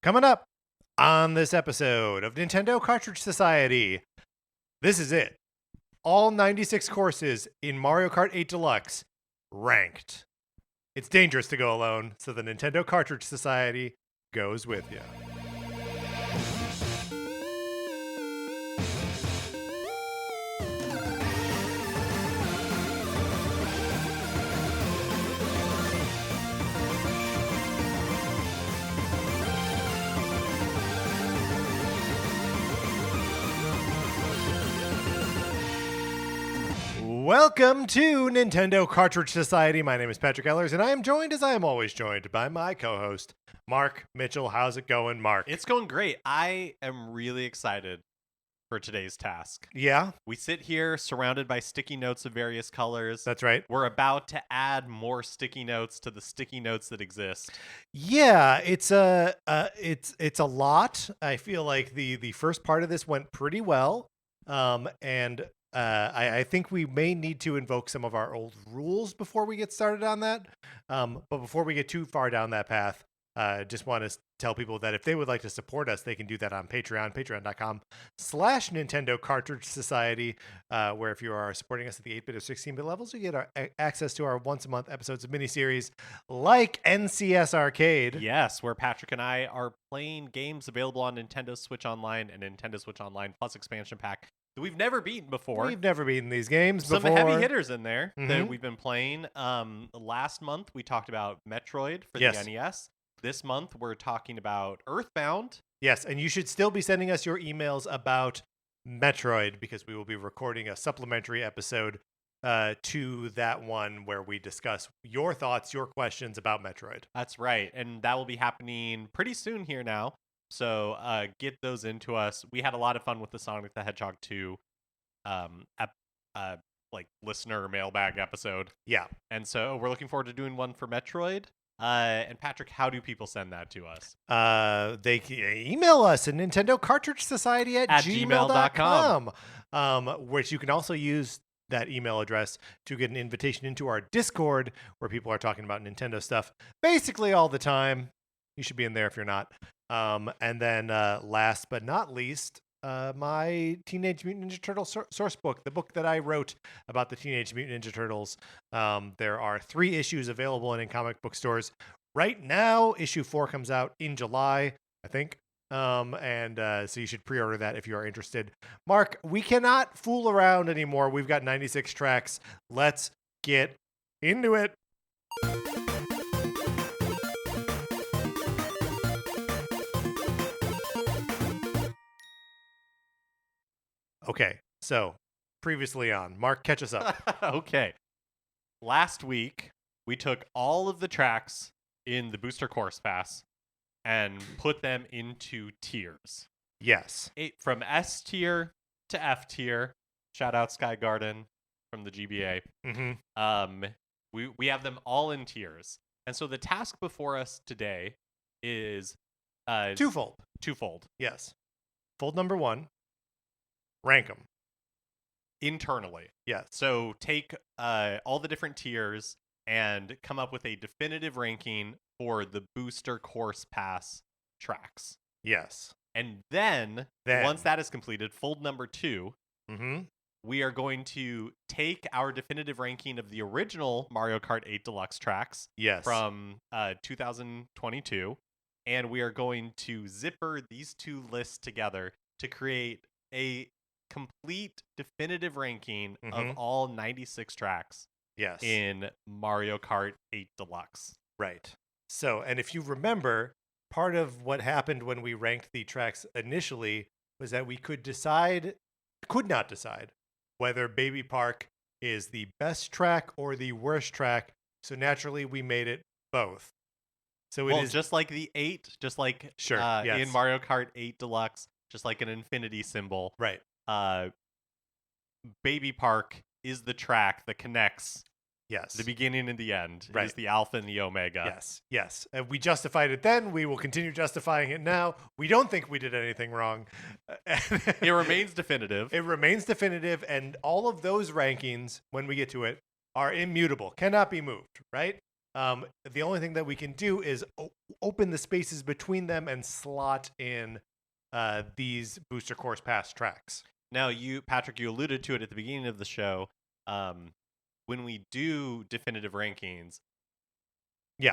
Coming up on this episode of Nintendo Cartridge Society, this is it. All 96 courses in Mario Kart 8 Deluxe ranked. It's dangerous to go alone, so the Nintendo Cartridge Society goes with you. Welcome to Nintendo Cartridge Society. My name is Patrick Ellers, and I am joined, as I am always joined, by my co-host, Mark Mitchell. How's it going, Mark? It's going great. I am really excited for today's task. Yeah, We sit here surrounded by sticky notes of various colors. that's right. We're about to add more sticky notes to the sticky notes that exist. Yeah, it's a lot. I feel like the first part of this went pretty well, and I think we may need to invoke some of our old rules before we get started on that. But before we get too far down that path, just want to tell people that if they would like to support us, they can do that on Patreon, patreon.com/Nintendo Cartridge Society, where if you are supporting us at the 8-bit or 16-bit levels, you get access to our once-a-month episodes of miniseries like NCS Arcade. Yes, where Patrick and I are playing games available on Nintendo Switch Online and Nintendo Switch Online Plus expansion pack that we've never beaten before. We've never beaten these games Some before. heavy hitters in there Mhm. that we've been playing. Last month we talked about Metroid for Yes. the NES. This month we're talking about Earthbound. Yes, and you should still be sending us your emails about Metroid because we will be recording a supplementary episode to that one where we discuss your thoughts, your questions about Metroid. That's right. And that will be happening pretty soon here now. So get those into us. We had a lot of fun with the Sonic the Hedgehog 2 like listener mailbag episode. Yeah. And so we're looking forward to doing one for Metroid. And Patrick, how do people send that to us? They can email us at Nintendo Cartridge Society at gmail.com, which you can also use that email address to get an invitation into our Discord where people are talking about Nintendo stuff basically all the time. You should be in there if you're not. And then last but not least, my Teenage Mutant Ninja Turtle source book, the book that I wrote about the Teenage Mutant Ninja Turtles. There are 3 issues available in comic book stores. Right now, issue 4 comes out in July, I think. So you should pre-order that if you are interested. Mark, we cannot fool around anymore. We've got 96 tracks. Let's get into it. Okay, so previously on, Mark, catch us up. Okay. Last week, we took all of the tracks in the Booster Course Pass and put them into tiers. Yes. From S tier to F tier. Shout out Sky Garden from the GBA. Mm-hmm. We have them all in tiers. And so the task before us today is Twofold. Yes. Fold number 1. Rank them. Internally. Yes. So take all the different tiers and come up with a definitive ranking for the Booster Course Pass tracks. Yes. And then once that is completed, fold number 2, mm-hmm. we are going to take our definitive ranking of the original Mario Kart 8 Deluxe tracks from 2022, and we are going to zipper these 2 lists together to create a complete definitive ranking of all 96 tracks in Mario Kart 8 Deluxe. Right. So, and if you remember, part of what happened when we ranked the tracks initially was that we could not decide whether Baby Park is the best track or the worst track. So naturally we made it both. So it is just like the 8, just like in Mario Kart 8 Deluxe, just like an infinity symbol. Right. Baby Park is the track that connects Yes. The beginning and the end. Right. It is the alpha and the omega. Yes. Yes. And we justified it then. We will continue justifying it now. We don't think we did anything wrong. It remains definitive. It remains definitive. And all of those rankings, when we get to it, are immutable, cannot be moved, right? The only thing that we can do is open the spaces between them and slot in these Booster Course Pass tracks. Now, Patrick, you alluded to it at the beginning of the show. When we do definitive rankings,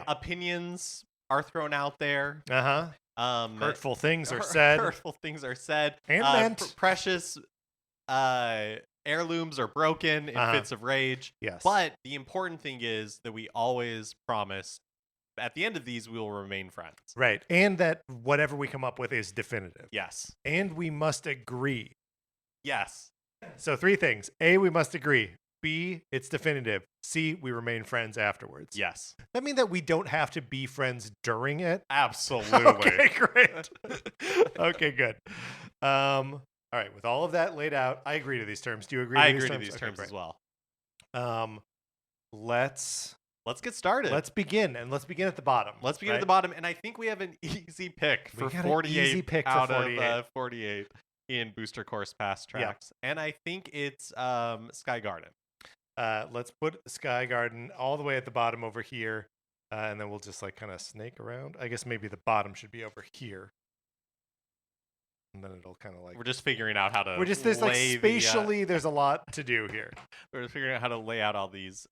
opinions are thrown out there. Hurtful things are said. Hurtful things are said. And meant. Precious heirlooms are broken in fits of rage. Yes. But the important thing is that we always promise at the end of these, we will remain friends. Right. And that whatever we come up with is definitive. Yes. And we must agree. Yes. So 3 things. A, we must agree. B, it's definitive. C, we remain friends afterwards. Yes. That mean that we don't have to be friends during it? Absolutely. Okay, great. Okay, good. All right, with all of that laid out, I agree to these terms. Do you agree to these terms? I agree to these terms as well. Let's get started. Let's begin, and let's begin at the bottom. Let's begin at the bottom, and I think we have an easy pick for 48 out of 48 in Booster Course Pass tracks, and I think it's Sky Garden. Let's put Sky Garden all the way at the bottom over here, and then we'll just like kind of snake around. I guess maybe the bottom should be over here. And then it'll kind of like... We're just figuring out how to there's like spatially, there's a lot to do here. We're just figuring out how to lay out all these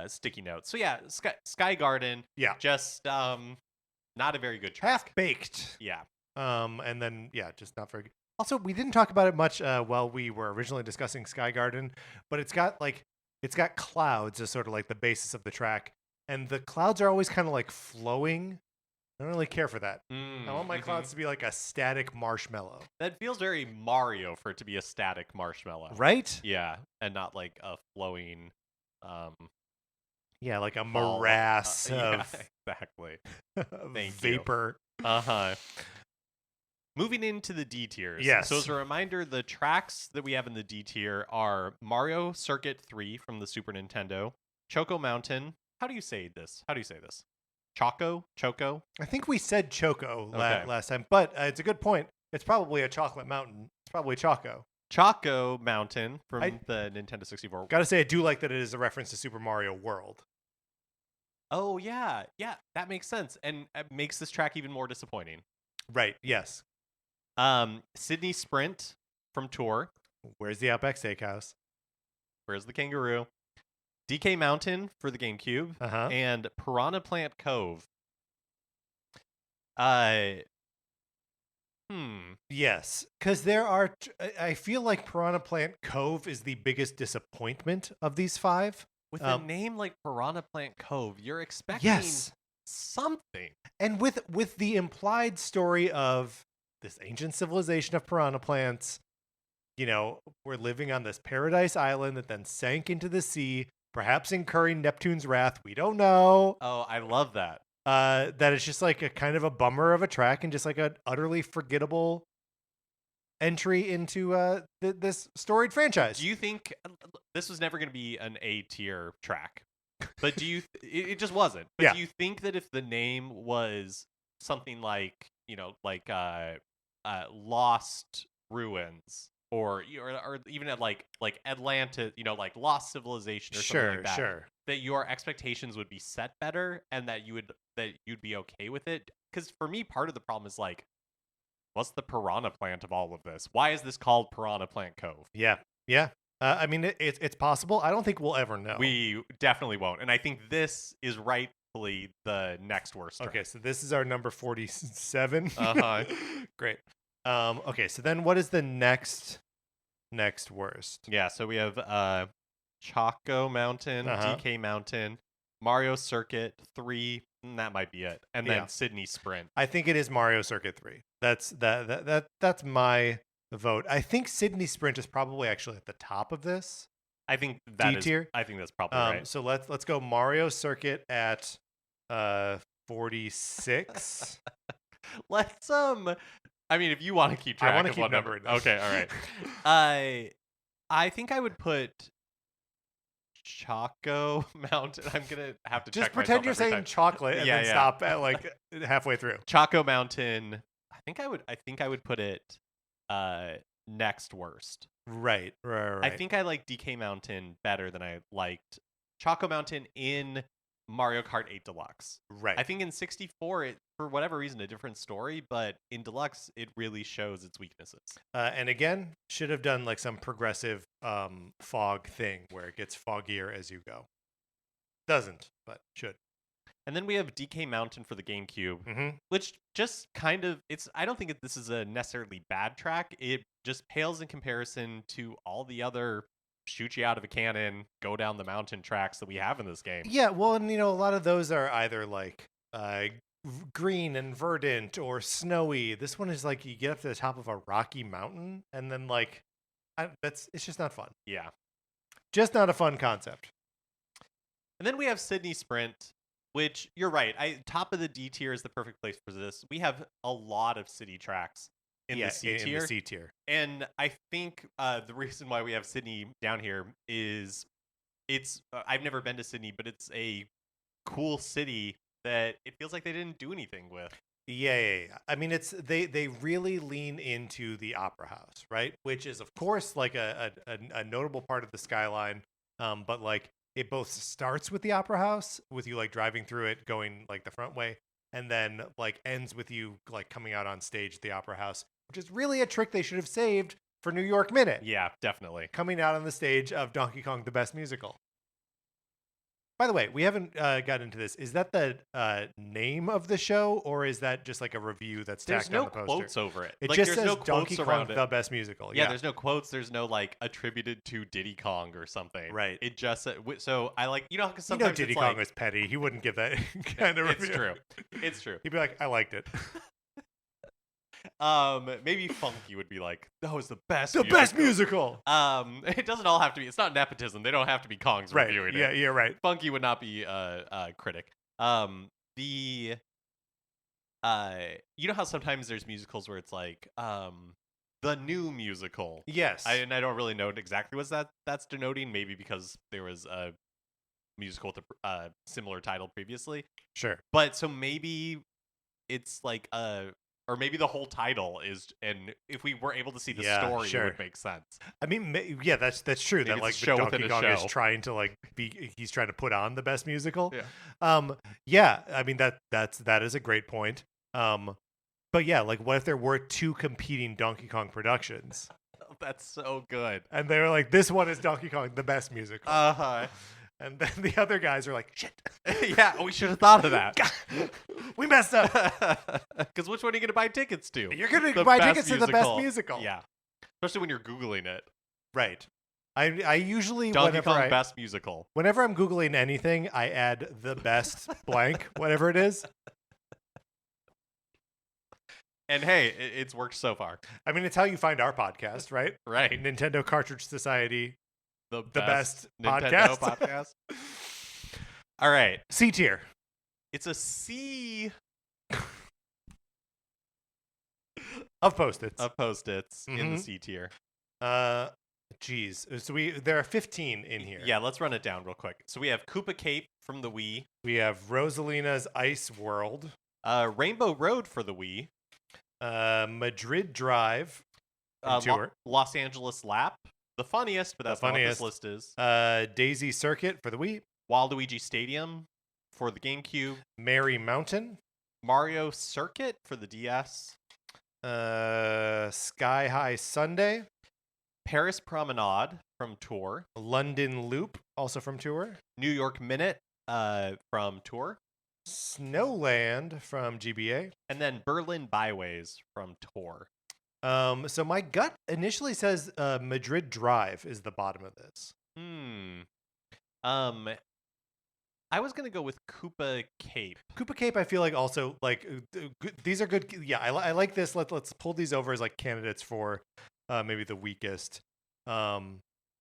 sticky notes. So yeah, Sky Garden. Yeah. Just not a very good track. Half-baked. Yeah. And then, just not very good. Also, we didn't talk about it much while we were originally discussing Sky Garden, but it's got clouds as sort of like the basis of the track. And the clouds are always kind of like flowing. I don't really care for that. I want my clouds to be like a static marshmallow. That feels very Mario for it to be a static marshmallow. Right? Yeah, and not like a flowing... like a morass of... exactly. Vapor. Moving into the D tiers. Yes. So as a reminder, the tracks that we have in the D tier are Mario Circuit 3 from the Super Nintendo, Choco Mountain. How do you say this? Choco? I think we said Choco last time, but it's a good point. It's probably a chocolate mountain. It's probably Choco. Choco Mountain from the Nintendo 64. Gotta say, I do like that it is a reference to Super Mario World. Oh, yeah. Yeah, that makes sense. And it makes this track even more disappointing. Right, yes. Sydney Sprint from Tour. Where's the Outback Steakhouse? Where's the Kangaroo? DK Mountain for the GameCube. And Piranha Plant Cove. Yes, because there are... I feel like Piranha Plant Cove is the biggest disappointment of these 5. With a name like Piranha Plant Cove, you're expecting something. And with the implied story of this ancient civilization of piranha plants, we're living on this paradise island that then sank into the sea, perhaps incurring Neptune's wrath. We don't know. Oh, I love that. That it's just like a kind of a bummer of a track and just like an utterly forgettable entry into this storied franchise. Do you think this was never going to be an A tier track? But do you? It just wasn't. But do you think that if the name was something like Lost Ruins or even at like Atlantis, like Lost Civilization or something like that, that your expectations would be set better and that you'd be okay with it? Because for me, part of the problem is like, what's the piranha plant of all of this? Why is this called Piranha Plant Cove? Yeah. I mean, it's possible. I don't think we'll ever know. We definitely won't. And I think this is rightfully the next worst track. Okay, so this is our number 47. Great. Okay, so then what is the next worst? Yeah, so we have Choco Mountain, DK Mountain, Mario Circuit 3, and that might be it. And then Sydney Sprint. I think it is Mario Circuit 3. That's my vote. I think Sydney Sprint is probably actually at the top of this. I think that D tier. I think that's probably right. So let's go Mario Circuit at 46. Let's I mean, if you want to keep track, I want to keep numbering. Okay, all right. I think I would put Choco Mountain. I'm gonna have to just check pretend you're saying chocolate and then stop at like halfway through. Choco Mountain. I think I would put it next worst. Right. I think I like DK Mountain better than I liked Choco Mountain in Mario Kart 8 Deluxe. Right. I think in 64, it, for whatever reason, a different story, but in Deluxe, it really shows its weaknesses. And again, should have done like some progressive fog thing where it gets foggier as you go. Doesn't, but should. And then we have DK Mountain for the GameCube, Mm-hmm. which just kind of, I don't think this is a necessarily bad track. It just pales in comparison to all the other shoot you out of a cannon, go down the mountain tracks that we have in this game. Yeah, well, and a lot of those are either like green and verdant or snowy. This one is like you get up to the top of a rocky mountain and then like it's just not fun. Yeah. Just not a fun concept. And then we have Sydney Sprint, which you're right. Top of the D tier is the perfect place for this. We have a lot of city tracks in the C tier. In the C tier. And I think the reason why we have Sydney down here is I've never been to Sydney, but it's a cool city that it feels like they didn't do anything with. Yeah. I mean, they really lean into the Opera House, right? Which is, of course, like a notable part of the skyline. But like it both starts with the Opera House, with you like driving through it, going like the front way, and then like ends with you like coming out on stage at the Opera House, which is really a trick they should have saved for New York Minute. Yeah, definitely. Coming out on the stage of Donkey Kong, the Best Musical. By the way, we haven't got into this. Is that the name of the show, or is that just like a review that's tacked on the poster? There's no quotes over it. It like, just there's says no Donkey quotes Kong, around the Best Musical. Yeah, there's no quotes. There's no like attributed to Diddy Kong or something. Right. It just so I like because sometimes Diddy it's Kong like, was petty. He wouldn't give that kind of review. It's true. It's true. He'd be like, I liked it. Maybe Funky would be like, that was the best best musical. It doesn't all have to be, it's not nepotism. They don't have to be Kongs reviewing it. Yeah, you're right. Funky would not be a critic. You know how sometimes there's musicals where it's like the new musical. Yes. I don't really know exactly what that's denoting. Maybe because there was a musical with a similar title previously. Sure. But so maybe it's like or maybe the whole title is, and if we were able to see the story, it would make sense. I mean, yeah, that's true. Maybe that like the show Donkey Kong is trying to like he's trying to put on the best musical. Yeah. Yeah. I mean that is a great point. But yeah, like what if there were two competing Donkey Kong productions? That's so good. And they were like, this one is Donkey Kong, the best musical. And then the other guys are like, shit. Yeah, we should have thought of that. We messed up. Because which one are you going to buy tickets to? You're going to buy tickets to the best musical. Yeah. Especially when you're Googling it. Right. I usually, Donkey Kong best musical. Whenever I'm Googling anything, I add the best blank, whatever it is. And hey, it's worked so far. I mean, it's how you find our podcast, right? Right. Nintendo Cartridge Society. The best Nintendo podcast. All right. C tier. It's a C of Post-its. In the C tier. Geez. So there are 15 in here. Yeah, let's run it down real quick. So we have Koopa Cape from the Wii. We have Rosalina's Ice World. Rainbow Road for the Wii. Madrid Drive. Tour. Los Angeles Lap. The funniest, but that's not what this list is. Daisy Circuit for the Wii. Waluigi Stadium for the GameCube. Merry Mountain. Mario Circuit for the DS. Sky High Sunday. Paris Promenade from Tour. London Loop, also from Tour. New York Minute from Tour. Snowland from GBA. And then Berlin Byways from Tour. So my gut initially says Madrid Drive is the bottom of this. I was gonna go with Koopa Cape. Koopa Cape, I feel like also like these are good. Yeah, I like this. Let's pull these over as like candidates for maybe the weakest. I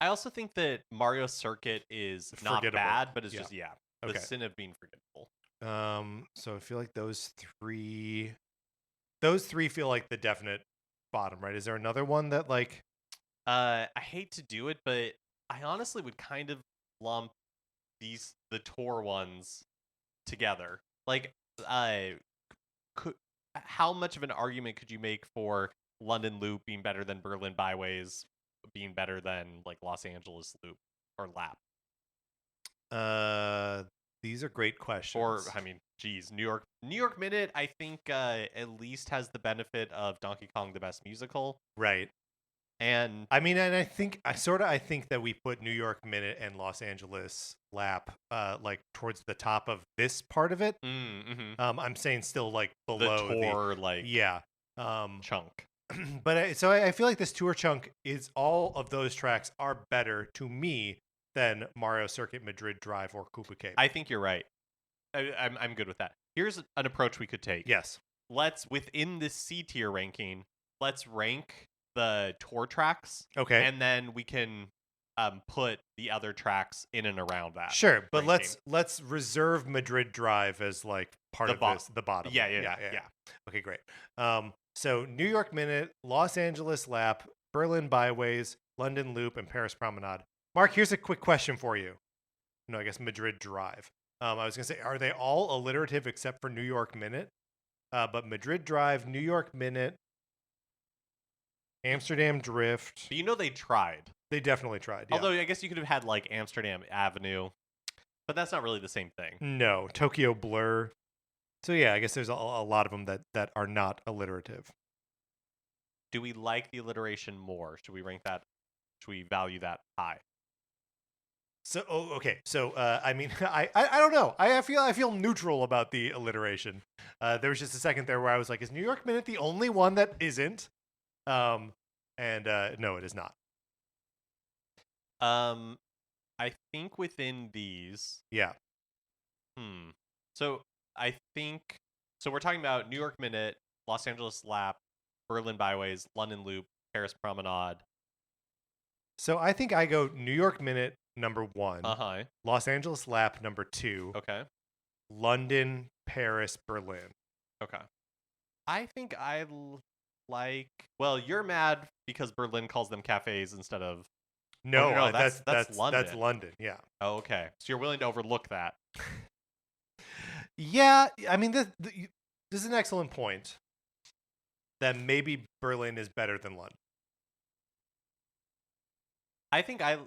also think that Mario Circuit is not bad, but it's just the sin of being forgettable. So I feel like those three feel like the definite bottom, right? Is there another one that like I hate to do it, but I honestly would kind of lump the Tour ones together. Like how much of an argument could you make for London Loop being better than Berlin Byways being better than like Los Angeles Loop or Lap? These are great questions. Or, I mean, geez, New York Minute, I think at least has the benefit of Donkey Kong the Best Musical. Right. And I mean, and I think that we put New York Minute and Los Angeles Lap like towards the top of this part of it. I'm saying still like below the tour chunk. But I feel like this tour chunk is all of those tracks are better to me than Mario Circuit, Madrid Drive, or Koopa Cape. I think you're right. I'm good with that. Here's an approach we could take. Yes. Let's, within this C tier ranking, let's rank the tour tracks. Okay. And then we can put the other tracks in and around that. Sure, but let's reserve Madrid Drive as like part of the bottom. Yeah. Okay, great. So New York Minute, Los Angeles Lap, Berlin Byways, London Loop, and Paris Promenade. Mark, here's a quick question for you. No, I guess Madrid Drive. I was going to say, are they all alliterative except for New York Minute? But Madrid Drive, New York Minute, Amsterdam Drift. But they tried. They definitely tried. Yeah. Although I guess you could have had like Amsterdam Avenue, but that's not really the same thing. No, Tokyo Blur. So yeah, I guess there's a lot of them that are not alliterative. Do we like the alliteration more? Should we rank that? Should we value that high? So okay. So I mean, I don't know. I feel neutral about the alliteration. There was just a second there where I was like, is New York Minute the only one that isn't? No, it is not. I think within these. Yeah. So I think we're talking about New York Minute, Los Angeles Lap, Berlin Byways, London Loop, Paris Promenade. So I think I go New York Minute number 1. Los Angeles Lap number 2. Okay. London, Paris, Berlin. Okay. I think I like. Well, you're mad because Berlin calls them cafes instead of. No, that's London. That's London. Yeah. Oh, okay. So you're willing to overlook that. Yeah, I mean this is an excellent point. That maybe Berlin is better than London. I think I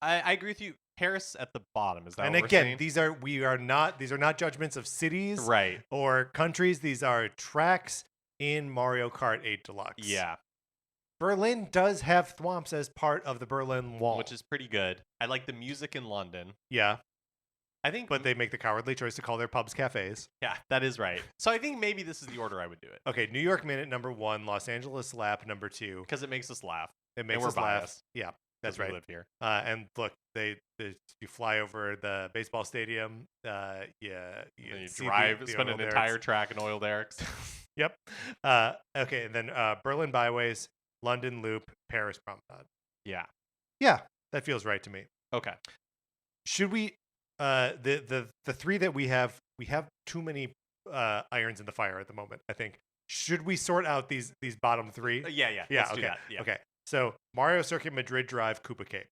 agree with you. Paris at the bottom, is that and what again, we're saying? these are not judgments of cities, right, or countries. These are tracks in Mario Kart 8 Deluxe. Yeah. Berlin does have thwomps as part of the Berlin Wall, which is pretty good. I like the music in London. Yeah. I think, but they make the cowardly choice to call their pubs cafes. Yeah, that is right. So I think maybe this is the order I would do it. Okay, New York Minute number 1, Los Angeles Lap number 2. Because it makes us laugh. It makes us laugh. Yeah, that's right. We live here. And look, you fly over the baseball stadium. You drive, spend an entire track in oil derricks. Yep. Okay, and then Berlin Byways, London Loop, Paris Promenade. Yeah. Yeah, that feels right to me. Okay. Should we? The three that we have too many irons in the fire at the moment. I think. Should we sort out these bottom 3? Yeah. Let's do that. Yeah. Okay. So Mario Circuit, Madrid Drive, Koopa Cape.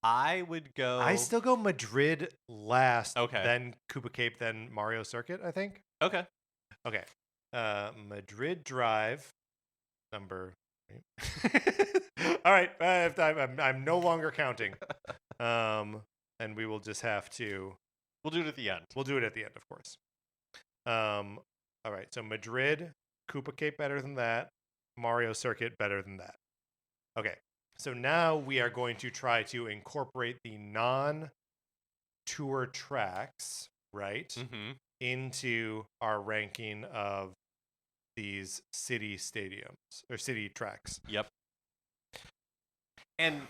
I would go. I still go Madrid last. Okay. Then Koopa Cape, then Mario Circuit. I think. Okay. Okay. Madrid Drive, number. All right. I'm no longer counting. And we will just have to. We'll do it at the end. We'll do it at the end, of course. All right. So Madrid, Koopa Cape better than that. Mario Circuit better than that. Okay. So now we are going to try to incorporate the non-tour tracks, right, into our ranking of these city stadiums or city tracks. Yep. And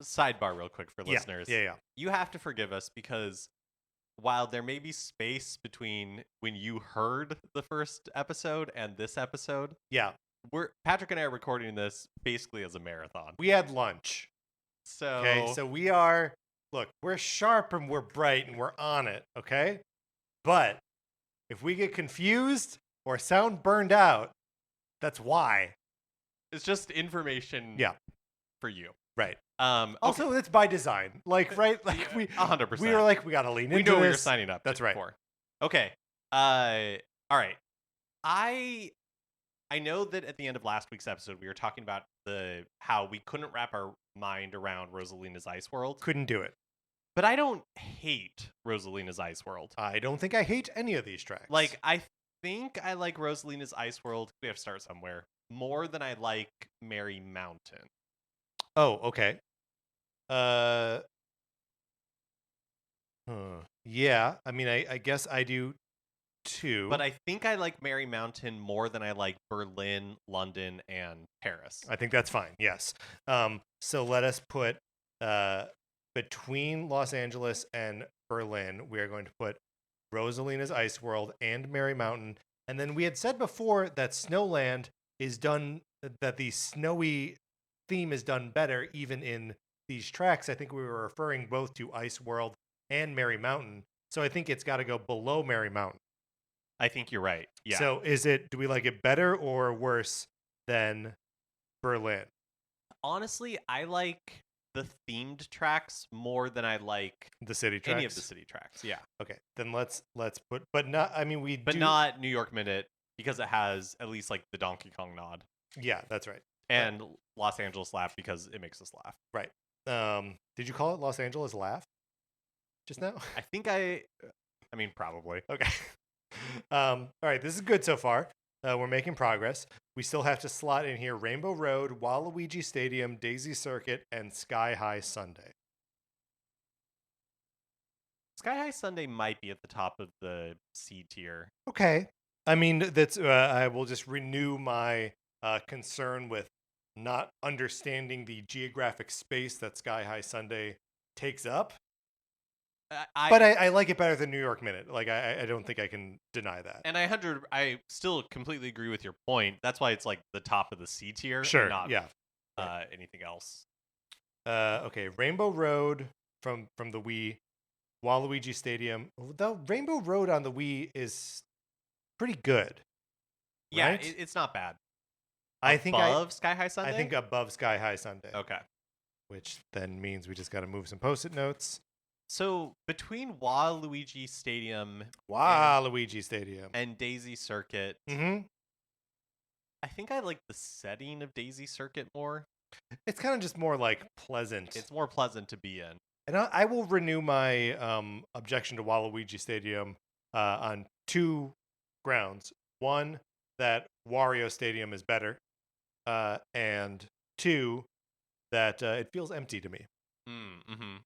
sidebar real quick for listeners. Yeah. You have to forgive us because while there may be space between when you heard the first episode and this episode, Patrick and I are recording this basically as a marathon. We had lunch. So we're sharp and we're bright and we're on it, okay? But if we get confused or sound burned out, that's why. It's just information for you. Right. Okay. Also, it's by design. we 100%. We were like, we got to lean into this. We know what you're signing up That's right. For. Okay. All right. I know that at the end of last week's episode, we were talking about how we couldn't wrap our mind around Rosalina's Ice World. Couldn't do it. But I don't hate Rosalina's Ice World. I don't think I hate any of these tracks. Like, I think I like Rosalina's Ice World. We have to start somewhere. More than I like Merry Mountain. Oh, okay. Yeah. I mean, I guess I do too. But I think I like Merry Mountain more than I like Berlin, London, and Paris. I think that's fine. Yes. So let us put between Los Angeles and Berlin, we are going to put Rosalina's Ice World and Merry Mountain. And then we had said before that Snowland is done, that the snowy theme is done better even in these tracks. I think we were referring both to Ice World and Merry Mountain. So I think it's got to go below Merry Mountain. I think you're right. Yeah. So do we like it better or worse than Berlin? Honestly, I like the themed tracks more than I like the city tracks. Any of the city tracks. Yeah. Okay. Then let's put, but not. I mean, not New York Minute because it has at least like the Donkey Kong nod. Yeah, that's right. And Los Angeles Laugh because it makes us laugh. Right. Did you call it Los Angeles Laugh just now? I think I mean, probably. Okay. All right. This is good so far. We're making progress. We still have to slot in here Rainbow Road, Waluigi Stadium, Daisy Circuit, and Sky High Sunday. Sky High Sunday might be at the top of the C tier. Okay. I mean, that's. I will just renew my concern with not understanding the geographic space that Sky High Sunday takes up. But I like it better than New York Minute. Like I don't think I can deny that. And I still completely agree with your point. That's why it's like the top of the C tier. Sure. Not, yeah. Anything else. Okay. Rainbow Road from the Wii, Waluigi Stadium. Though Rainbow Road on the Wii is pretty good. Yeah, right? It's not bad. I think above Sky High Sunday. I think above Sky High Sunday. Okay. Which then means we just got to move some post-it notes. So between Waluigi Stadium and Daisy Circuit, I think I like the setting of Daisy Circuit more. It's kind of just more like pleasant. It's more pleasant to be in. And I will renew my objection to Waluigi Stadium on two grounds. One, that Wario Stadium is better, and two, that it feels empty to me. Mm-hmm.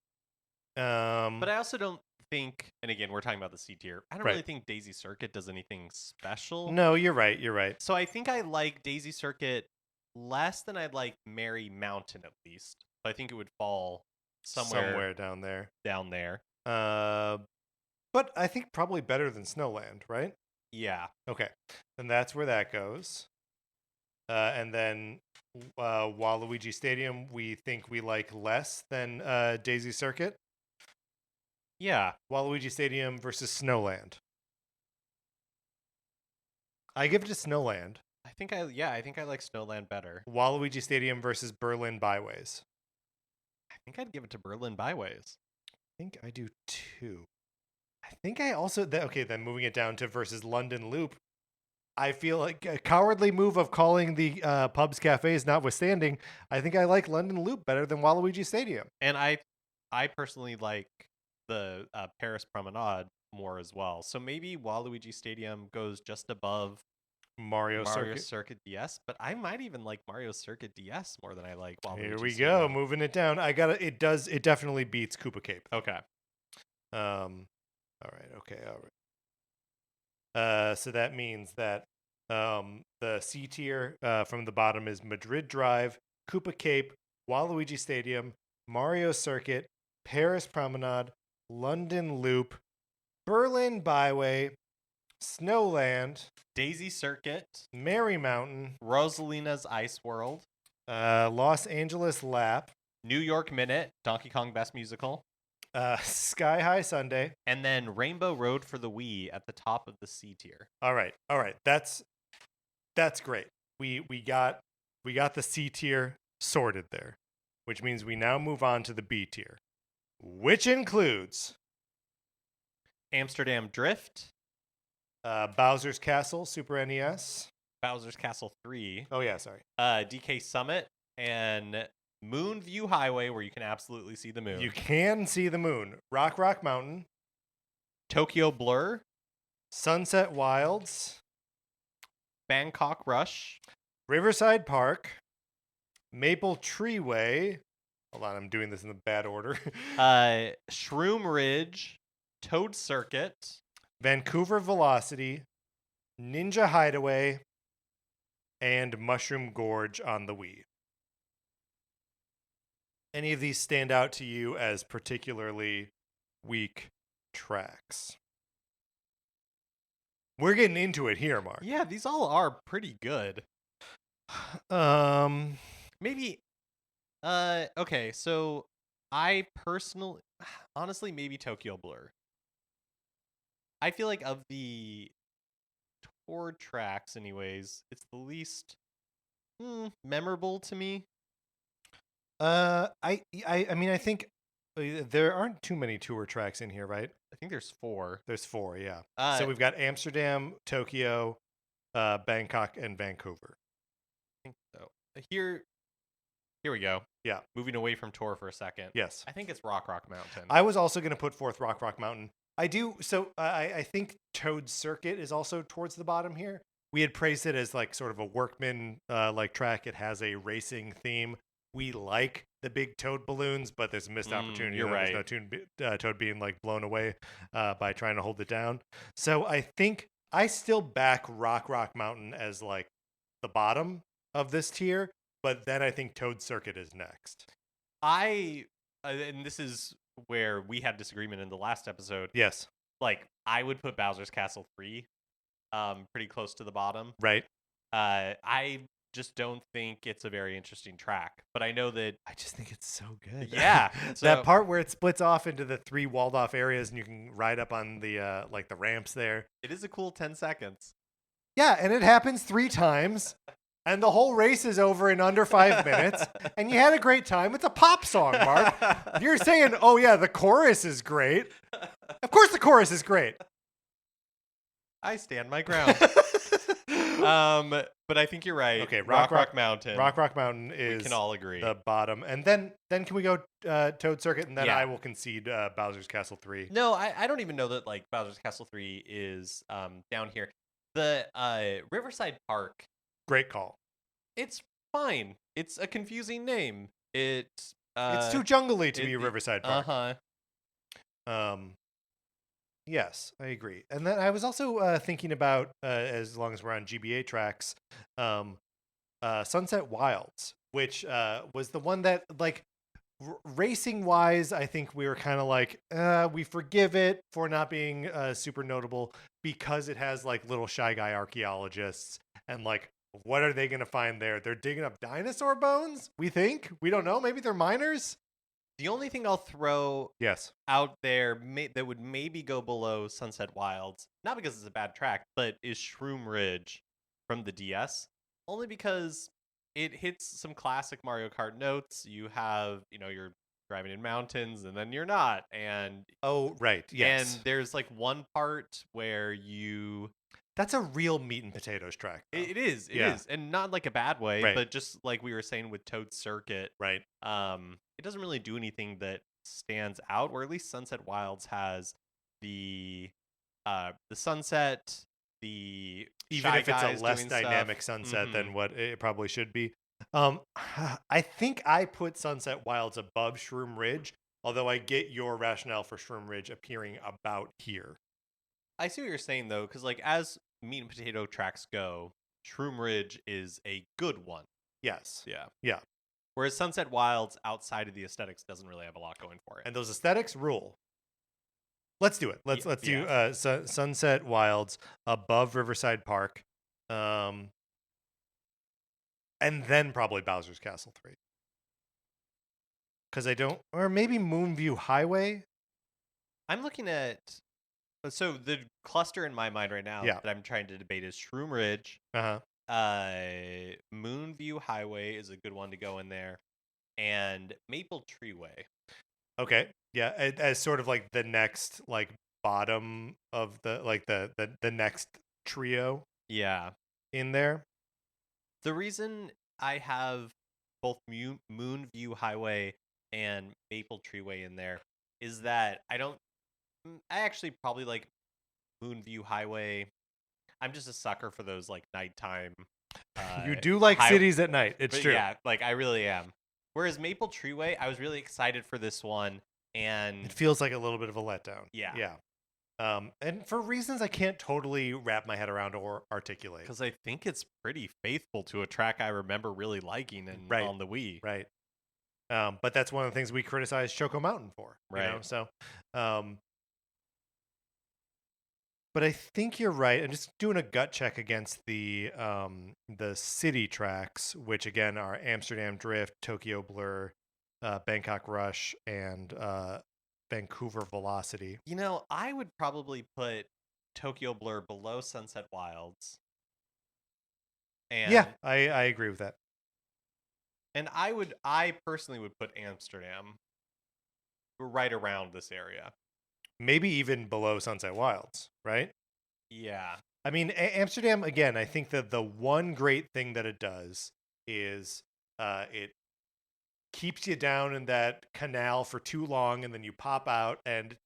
But I also don't think, and again, we're talking about the C tier. I don't really think Daisy Circuit does anything special. No, you're right. You're right. So I think I like Daisy Circuit less than I'd like Merry Mountain at least. But I think it would fall somewhere down there. But I think probably better than Snowland, right? Yeah. Okay. Then that's where that goes. And then Waluigi Stadium, we think we like less than Daisy Circuit. Yeah. Waluigi Stadium versus Snowland. I give it to Snowland. I think I like Snowland better. Waluigi Stadium versus Berlin Byways. I think I'd give it to Berlin Byways. I think I do too. I think I also then moving it down to versus London Loop. I feel like a cowardly move of calling the pubs cafes notwithstanding, I think I like London Loop better than Waluigi Stadium. And I personally like the Paris Promenade more as well. So maybe Waluigi Stadium goes just above Mario Circuit DS, but I might even like Mario Circuit DS more than I like Waluigi Here we Stadium. go, moving it down. It definitely beats Koopa Cape. Okay. All right. So that means that the C tier from the bottom is Madrid Drive, Koopa Cape, Waluigi Stadium, Mario Circuit, Paris Promenade, London Loop, Berlin Byway, Snowland, Daisy Circuit, Merry Mountain, Rosalina's Ice World, Los Angeles Lap, New York Minute, Donkey Kong Best Musical, Sky High Sunday, and then Rainbow Road for the Wii at the top of the C tier. All right. That's great. We got the C tier sorted there, which means we now move on to the B tier, which includes Amsterdam Drift, Bowser's Castle, Super NES, Bowser's Castle 3. Oh yeah, sorry. DK Summit and Moonview Highway, where you can absolutely see the moon. You can see the moon. Rock Mountain. Tokyo Blur. Sunset Wilds. Bangkok Rush. Riverside Park. Maple Treeway. Hold on, I'm doing this in the bad order. Shroom Ridge. Toad Circuit. Vancouver Velocity. Ninja Hideaway. And Mushroom Gorge on the Wii. Any of these stand out to you as particularly weak tracks? We're getting into it here, Mark. Yeah, these all are pretty good. Maybe. Okay, so I personally, honestly, maybe Tokyo Blur. I feel like of the tour tracks, anyways, it's the least memorable to me. I mean, I think there aren't too many tour tracks in here, right? I think there's 4. There's 4, yeah. So we've got Amsterdam, Tokyo, Bangkok, and Vancouver. I think so. Here we go. Yeah. Moving away from tour for a second. Yes. I think it's Rock Mountain. I was also going to put forth Rock Mountain. I do. So I think Toad Circuit is also towards the bottom here. We had praised it as like sort of a workman like track. It has a racing theme. We like the big toad balloons, but there's a missed opportunity. You're right. There's no toad being like blown away by trying to hold it down. So I think I still back Rock Mountain as like the bottom of this tier, but then I think Toad Circuit is next. And this is where we had disagreement in the last episode. Yes. Like, I would put Bowser's Castle 3 pretty close to the bottom. Right. I just don't think it's a very interesting track, but I know that I just think it's so good. Yeah. So, that part where it splits off into the 3 walled off areas and you can ride up on the like the ramps there. It is a cool 10 seconds. Yeah, and it happens 3 times. And the whole race is over in under 5 minutes. And you had a great time. It's a pop song, Mark. You're saying, oh yeah, the chorus is great. Of course the chorus is great. I stand my ground. But I think you're right. Okay, Rock Mountain. Rock Mountain is we can all agree. The bottom. And then can we go Toad Circuit? And then Yeah. I will concede Bowser's Castle 3. No, I don't even know that like Bowser's Castle 3 is down here. The Riverside Park. Great call. It's fine. It's a confusing name. It's too jungly to be Riverside Park. Yes, I agree. And then I was also thinking about, as long as we're on GBA tracks, Sunset Wilds, which was the one that, like, racing wise, I think we were kind of like, we forgive it for not being super notable because it has like little Shy Guy archaeologists and like, what are they going to find there? They're digging up dinosaur bones, we think. We don't know. Maybe they're miners. The only thing I'll throw out there that would maybe go below Sunset Wilds, not because it's a bad track, but is Shroom Ridge from the DS. Only because it hits some classic Mario Kart notes. You have, you're driving in mountains and then you're not. And yes. And there's like one part where that's a real meat and potatoes track. It is. It is. And not like a bad way, but just like we were saying with Toad Circuit. Right. It doesn't really do anything that stands out, or at least Sunset Wilds has the sunset, the even if it's a less stuff. dynamic sunset than what it probably should be. I think I put Sunset Wilds above Shroom Ridge, although I get your rationale for Shroom Ridge appearing about here. I see what you're saying though, because like as meat and potato tracks go, Shroom Ridge is a good one. Yes. Yeah. Yeah. Whereas Sunset Wilds, outside of the aesthetics, doesn't really have a lot going for it. And those aesthetics rule. Let's do it. Let's do Sunset Wilds above Riverside Park, and then probably Bowser's Castle 3. Because or maybe Moonview Highway. I'm looking at. So the cluster in my mind right now that I'm trying to debate is Shroom Ridge. Moonview Highway is a good one to go in there, and Maple Treeway. Okay, yeah, as sort of like the next like bottom of the next trio. Yeah, in there. The reason I have both Moonview Highway and Maple Treeway in there is that I actually probably like Moonview Highway. I'm just a sucker for those like nighttime. You do like cities at night. It's true. Yeah, like I really am. Whereas Maple Treeway, I was really excited for this one, and it feels like a little bit of a letdown. Yeah. Yeah. And for reasons I can't totally wrap my head around or articulate. Because I think it's pretty faithful to a track I remember really liking on the Wii. Right. But that's one of the things we criticize Choco Mountain for. Right. You know? So, but I think you're right. I'm just doing a gut check against the city tracks, which again are Amsterdam Drift, Tokyo Blur, Bangkok Rush, and Vancouver Velocity. You know, I would probably put Tokyo Blur below Sunset Wilds. And yeah, I agree with that. And I personally would put Amsterdam right around this area. Maybe even below Sunset Wilds, right? Yeah. I mean, Amsterdam, again, I think that the one great thing that it does is it keeps you down in that canal for too long, and then you pop out and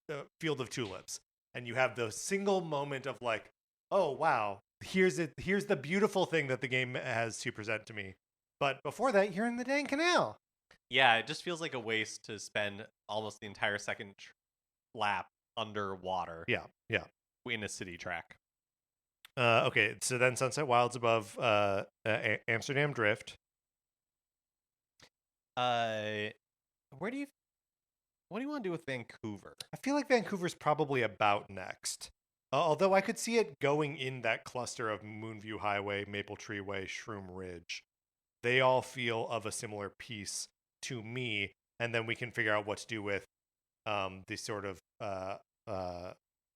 Field of Tulips, and you have the single moment of like, oh wow, here's the beautiful thing that the game has to present to me. But before that, you're in the dang canal. Yeah, it just feels like a waste to spend almost the entire second lap underwater. Yeah. In a city track. Okay, so then Sunset Wilds above Amsterdam Drift. What do you want to do with Vancouver? I feel like Vancouver's probably about next. Although I could see it going in that cluster of Moonview Highway, Maple Treeway, Shroom Ridge. They all feel of a similar piece to me, and then we can figure out what to do with the sort of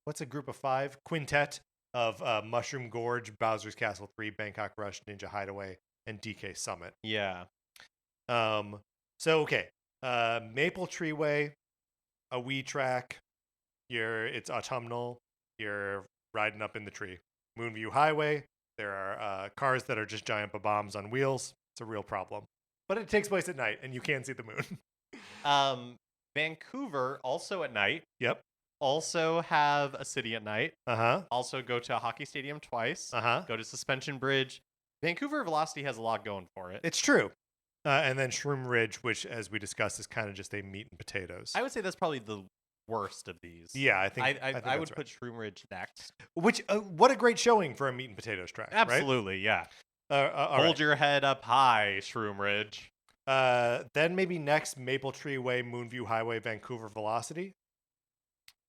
what's a group of 5? Quintet of Mushroom Gorge, Bowser's Castle 3, Bangkok Rush, Ninja Hideaway, and DK Summit. Yeah. So okay, Maple Treeway, a Wii track. It's autumnal. You're riding up in the tree. Moonview Highway. There are cars that are just giant bombs on wheels. It's a real problem, but it takes place at night, and you can see the moon. Vancouver also at night. Yep. Also have a city at night. Also go to a hockey stadium twice. Go to Suspension Bridge. Vancouver Velocity has a lot going for it. It's true. And then Shroom Ridge, which, as we discussed, is kind of just a meat and potatoes. I would say that's probably the worst of these. Yeah, I think I would put Shroom Ridge next. Which, what a great showing for a meat and potatoes track. Absolutely, right? Yeah. Hold your head up high, Shroom Ridge. Then maybe next, Maple Treeway, Moonview Highway, Vancouver Velocity.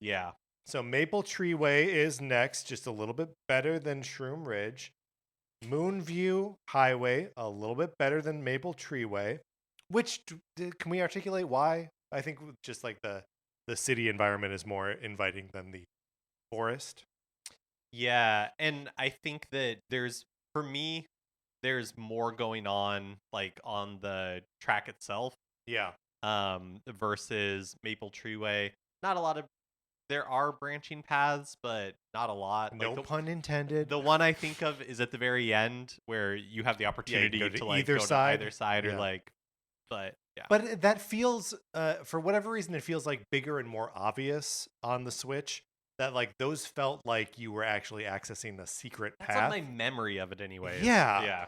Yeah. So Maple Treeway is next, just a little bit better than Shroom Ridge. Moonview Highway, a little bit better than Maple Treeway. Which, can we articulate why? I think just like the city environment is more inviting than the forest. Yeah, and I think that there's more going on like on the track itself. Yeah. Versus Maple Treeway. Not a lot of there are branching paths, but not a lot. No pun intended. The one I think of is at the very end where you have the opportunity to like either go side. to either side or like, but yeah. But that feels, for whatever reason, it feels like bigger and more obvious on the Switch. That like those felt like you were actually accessing the secret path. That's on my memory of it anyways. Yeah.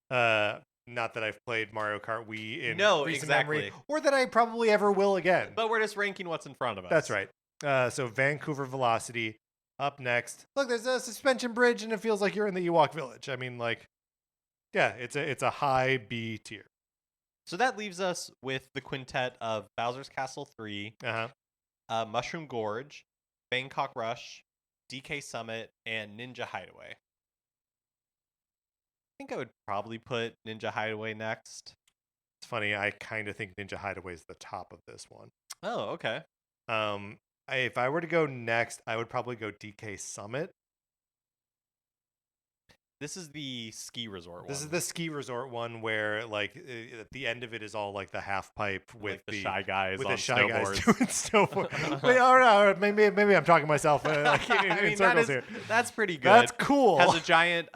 Not that I've played Mario Kart Wii in recent memory, or that I probably ever will again. But we're just ranking what's in front of us. That's right. So Vancouver Velocity up next. Look, there's a suspension bridge, and it feels like you're in the Ewok Village. I mean, like, yeah, it's a high B tier. So that leaves us with the quintet of Bowser's Castle 3, Mushroom Gorge, Bangkok Rush, DK Summit, and Ninja Hideaway. I think I would probably put Ninja Hideaway next. It's funny, I kind of think Ninja Hideaway is the top of this one. Oh, okay. If I were to go next, I would probably go DK Summit. This is the ski resort one. This is the ski resort one where, like, at the end of it is all like the half pipe with like the shy guys with on the shy snowboards. guys doing snowboard. Wait, all right, maybe I'm talking myself in circles here. That's pretty good. That's cool. Has a giant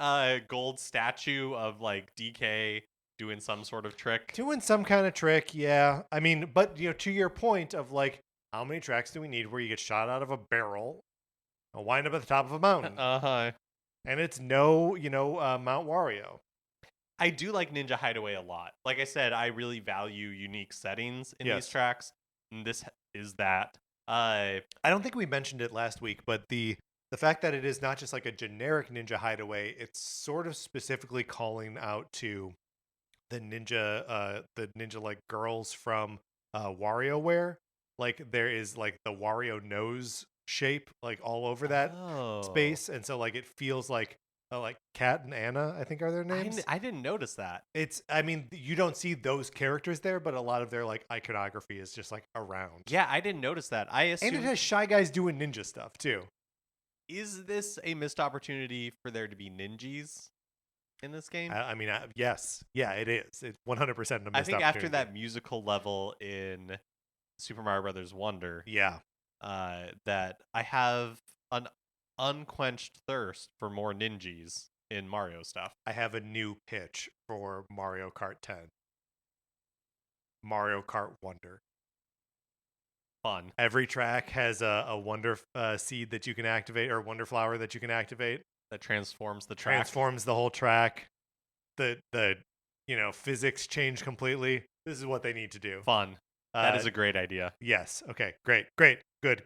gold statue of like DK doing some sort of trick. Doing some kind of trick, yeah. I mean, but to your point of like, how many tracks do we need where you get shot out of a barrel, wind up at the top of a mountain, and it's no, Mount Wario. I do like Ninja Hideaway a lot. Like I said, I really value unique settings in these tracks, and this is that. I don't think we mentioned it last week, but the fact that it is not just like a generic Ninja Hideaway, it's sort of specifically calling out to the ninja like girls from WarioWare. Like there is like the Wario nose shape like all over that space, and so like it feels like Kat and Anna, I think are their names. I didn't notice that. I mean, you don't see those characters there, but a lot of their like iconography is just like around. Yeah, I didn't notice that. And it has Shy Guys doing ninja stuff too. Is this a missed opportunity for there to be ninjas in this game? I mean, yes. Yeah, it is. It's 100% a missed opportunity. I think after that musical level in Super Mario Brothers Wonder, that I have an unquenched thirst for more ninjas in Mario stuff. I have a new pitch for Mario Kart 10. Mario Kart Wonder. Fun. Every track has a wonder seed that you can activate, or wonder flower that you can activate. That transforms the track. Transforms the whole track. The physics change completely. This is what they need to do. Fun. That is a great idea. Yes. Okay. Great. Good.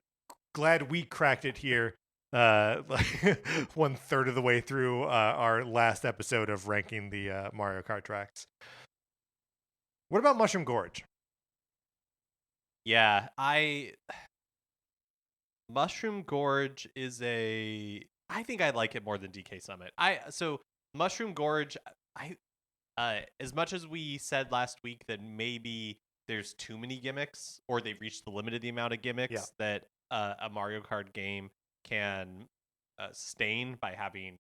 Glad we cracked it here. 1/3 of the way through our last episode of ranking the Mario Kart tracks. What about Mushroom Gorge? Yeah, Mushroom Gorge is I think I like it more than DK Summit. So Mushroom Gorge, as much as we said last week that maybe there's too many gimmicks, or they've reached the limit of the amount of gimmicks that a Mario Kart game can sustain by having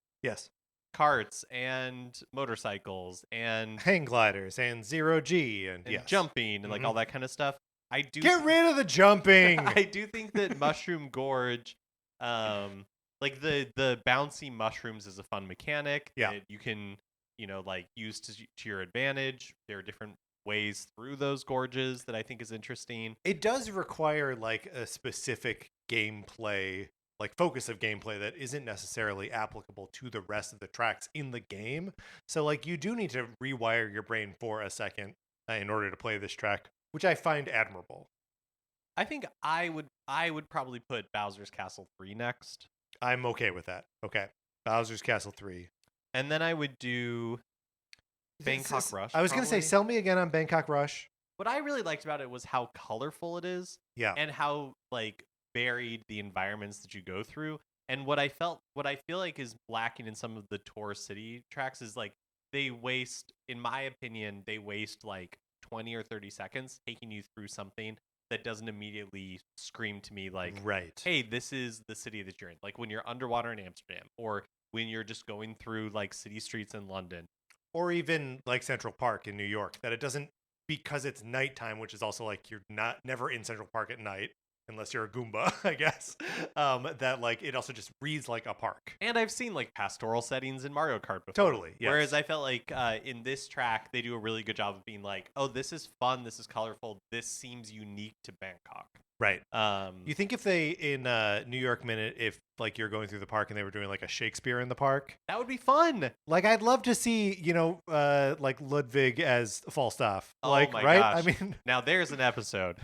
carts and motorcycles and hang gliders and zero G and jumping and like all that kind of stuff. I do get rid of the jumping. I do think that Mushroom Gorge, like the bouncy mushrooms is a fun mechanic that you can like use to your advantage. There are different ways through those gorges that I think is interesting. It does require like a specific gameplay, like focus of gameplay that isn't necessarily applicable to the rest of the tracks in the game. So like you do need to rewire your brain for a second in order to play this track, which I find admirable. I think I would probably put Bowser's Castle 3 next. I'm okay with that. Okay. Bowser's Castle 3. And then I would do Bangkok Rush. I was going to say, sell me again on Bangkok Rush. What I really liked about it was how colorful it is. Yeah. And how like varied the environments that you go through. And what I feel like is lacking in some of the tourist city tracks is like they waste, in my opinion, like 20 or 30 seconds taking you through something that doesn't immediately scream to me like, hey, this is the city that you're in. Like when you're underwater in Amsterdam, or when you're just going through like city streets in London. Or even like Central Park in New York, that it doesn't, because it's nighttime, which is also like you're never in Central Park at night, unless you're a Goomba, I guess, that like it also just reads like a park. And I've seen like pastoral settings in Mario Kart before. Totally, yes. Whereas I felt like in this track, they do a really good job of being like, oh, this is fun, this is colorful, this seems unique to Bangkok. Right. You think if they, in New York Minute, if like you're going through the park and they were doing like a Shakespeare in the park? That would be fun. Like I'd love to see, like Ludwig as Falstaff. Oh like, my right? gosh. I mean, now there's an episode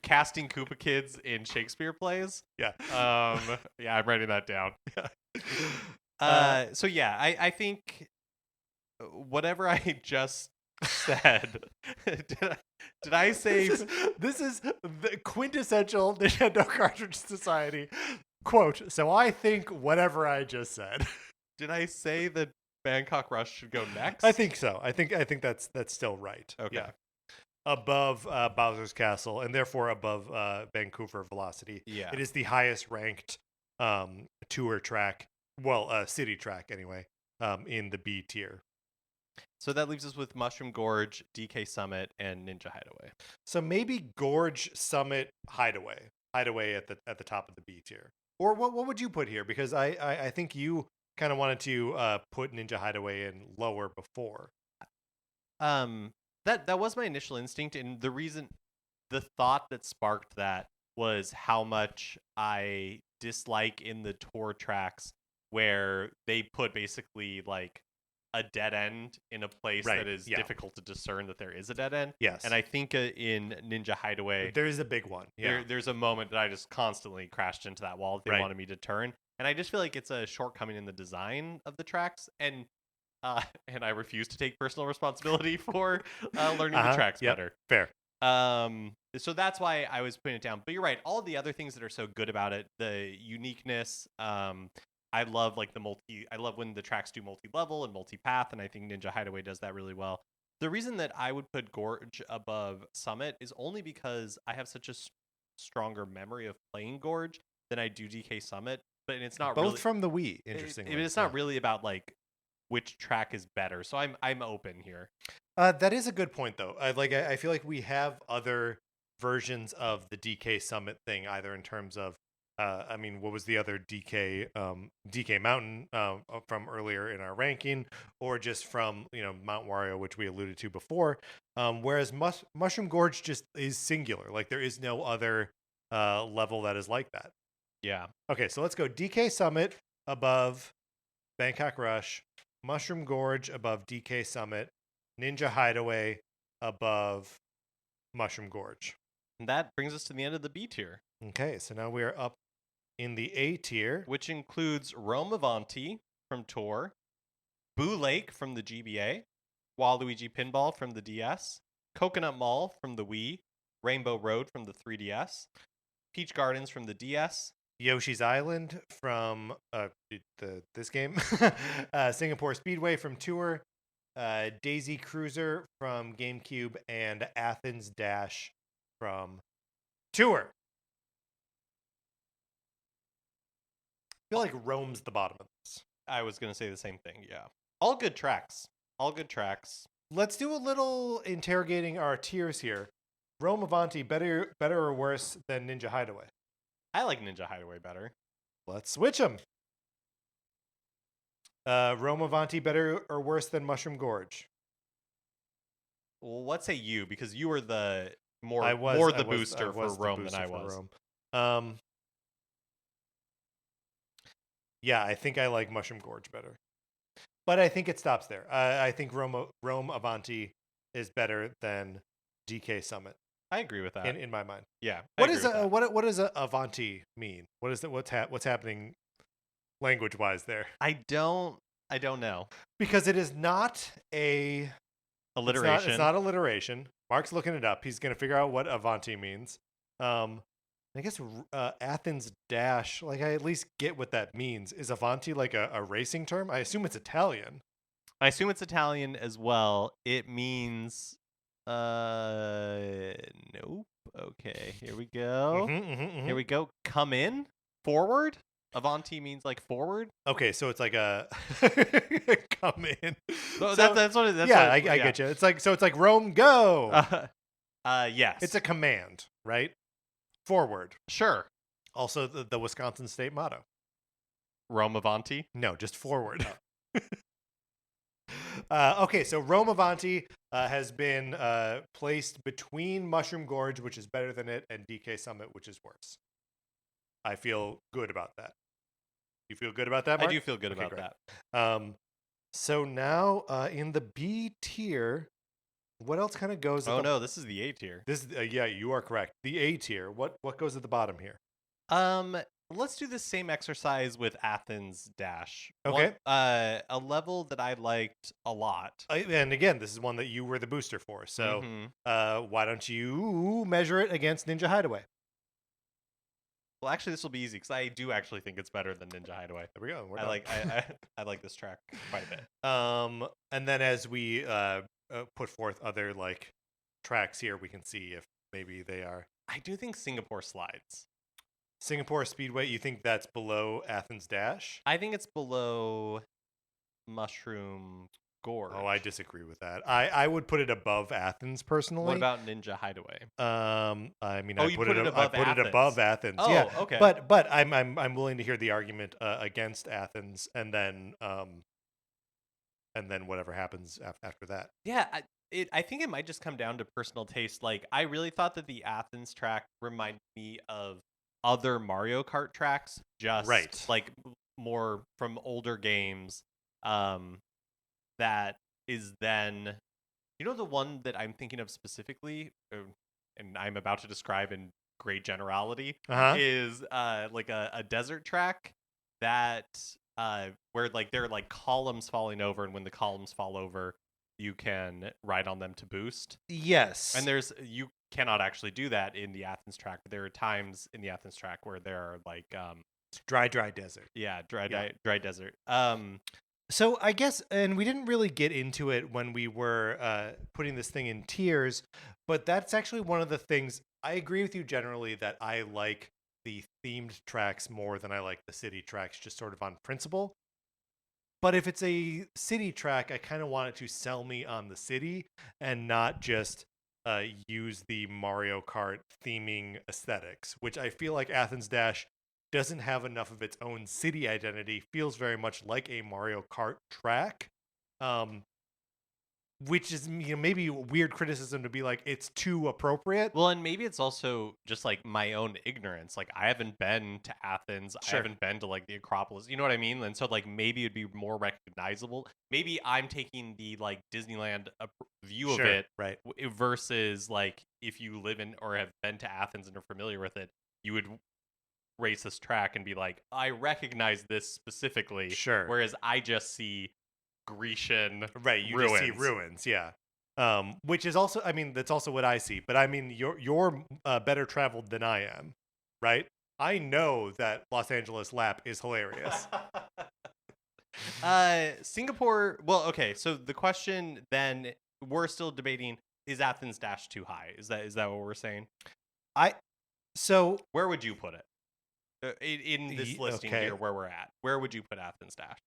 casting Koopa Kids in Shakespeare plays. Yeah. Yeah, I'm writing that down. So yeah, I think whatever I just said, did I say this is the quintessential Nintendo Cartridge Society quote? So I think whatever I just said. Did I say that Bangkok Rush should go next? I think so. I think that's still right. Okay. Yeah. Above Bowser's Castle, and therefore above Vancouver Velocity. Yeah. It is the highest ranked tour track, city track anyway, in the B tier. So that leaves us with Mushroom Gorge, DK Summit, and Ninja Hideaway. So maybe Gorge, Summit, Hideaway at the top of the B tier. Or what would you put here? Because I think you kind of wanted to put Ninja Hideaway in lower before. That was my initial instinct, and the thought that sparked that was how much I dislike in the tour tracks where they put basically like a dead end in a place that is difficult to discern that there is a dead end. Yes. And I think in Ninja Hideaway, there is a big one. Yeah. There's a moment that I just constantly crashed into that wall that they wanted me to turn. And I just feel like it's a shortcoming in the design of the tracks. And I refuse to take personal responsibility for learning the tracks better. Fair. So that's why I was putting it down. But you're right. All the other things that are so good about it, the uniqueness. I love like I love when the tracks do multi-level and multi-path, and I think Ninja Hideaway does that really well. The reason that I would put Gorge above Summit is only because I have such a stronger memory of playing Gorge than I do DK Summit. But it's not both really, from the Wii. Interestingly, it's not really about like which track is better. So I'm open here. That is a good point, though. I feel like we have other versions of the DK Summit thing, either in terms of, what was the other DK Mountain from earlier in our ranking, or just from Mount Wario, which we alluded to before. Whereas Mushroom Gorge just is singular. Like there is no other level that is like that. Yeah. Okay, so let's go DK Summit above Bangkok Rush, Mushroom Gorge above DK Summit, Ninja Hideaway above Mushroom Gorge. And that brings us to the end of the B tier. Okay, so now we are up in the A tier, which includes Rome Avanti from Tour, Boo Lake from the GBA, Waluigi Pinball from the DS, Coconut Mall from the Wii, Rainbow Road from the 3DS, Peach Gardens from the DS, Yoshi's Island from this game, Singapore Speedway from Tour, Daisy Cruiser from GameCube, and Athens Dash from Tour. I feel like Rome's the bottom of this. I was going to say the same thing, yeah. All good tracks. Let's do a little interrogating our tiers here. Rome Avanti, better or worse than Ninja Hideaway? I like Ninja Hideaway better. Let's switch them. Rome Avanti, better or worse than Mushroom Gorge? Well, what say you? Because you were the more booster for Rome than I was. Yeah, I think I like Mushroom Gorge better. But I think it stops there. I think Rome Avanti is better than DK Summit. I agree with that. In my mind. Yeah. What does Avanti mean? What is what's happening language wise there? I don't know. Because it is not a alliteration. It's not alliteration. Mark's looking it up. He's going to figure out what Avanti means. I guess Athens Dash, like I at least get what that means. Is Avanti like a racing term? I assume it's Italian. I assume it's Italian as well. It means nope. Okay, here we go. Here we go. Come in. Forward. Avanti means like forward. Okay, so it's like a come in. So that's what it is. I get you. It's like Rome go. Yes. It's a command, right? Forward. Sure. Also the Wisconsin state motto. Rome Avanti? No, just forward. Okay, so Rome Avanti has been placed between Mushroom Gorge, which is better than it, and DK Summit, which is worse. I feel good about that. You feel good about that, Mark? I do feel good about great. that. So now in the B tier, what else kind of goes? Oh no, this is the A tier. This is yeah, you are correct. The A tier. What goes at the bottom here? Let's do the same exercise with Athens Dash. Okay. A level that I liked a lot. And again, this is one that you were the booster for. So why don't you measure it against Ninja Hideaway? Well, actually, this will be easy because I do actually think it's better than Ninja Hideaway. There we go. I like this track quite a bit. And then as we put forth other like tracks here, we can see if maybe they are. I do think Singapore slides. Singapore Speedway, you think that's below Athens Dash? I think it's below Mushroom Gorge. Oh, I disagree with that. I would put it above Athens personally. What about Ninja Hideaway? I put it above Athens. Oh, yeah. Okay. But I'm willing to hear the argument against Athens, and then and then whatever happens after that. Yeah, I think it might just come down to personal taste. Like, I really thought that the Athens track reminded me of other Mario Kart tracks, just like more from older games. That is then, the one that I'm thinking of specifically, and I'm about to describe in great generality, is like a desert track that where like there are like columns falling over, and when the columns fall over, you can ride on them to boost. Yes. And you cannot actually do that in the Athens track, but there are times in the Athens track where there are like dry desert. Yeah, dry desert. So I guess, and we didn't really get into it when we were putting this thing in tiers, but that's actually one of the things. I agree with you generally that I like the themed tracks more than I like the city tracks, just sort of on principle. But if it's a city track, I kind of want it to sell me on the city and not just use the Mario Kart theming aesthetics, which I feel like Athens Dash doesn't have enough of its own city identity, feels very much like a Mario Kart track, which is maybe a weird criticism to be like it's too appropriate. Well, and maybe it's also just like my own ignorance. Like, I haven't been to Athens. Sure. I haven't been to like the Acropolis. You know what I mean? And so like maybe it'd be more recognizable. Maybe I'm taking the like Disneyland view of it, right? Versus like if you live in or have been to Athens and are familiar with it, you would race this track and be like, I recognize this specifically. Sure. Whereas I just see Grecian you ruins. Just see ruins, yeah. Which is also, I mean, that's also what I see. But I mean, you're better traveled than I am, right? I know that Los Angeles Lap is hilarious. Singapore. Well, okay. So the question then, we're still debating: is Athens Dash too high? Is that what we're saying? So where would you put it? In this listing here, where we're at, where would you put Athens Dash?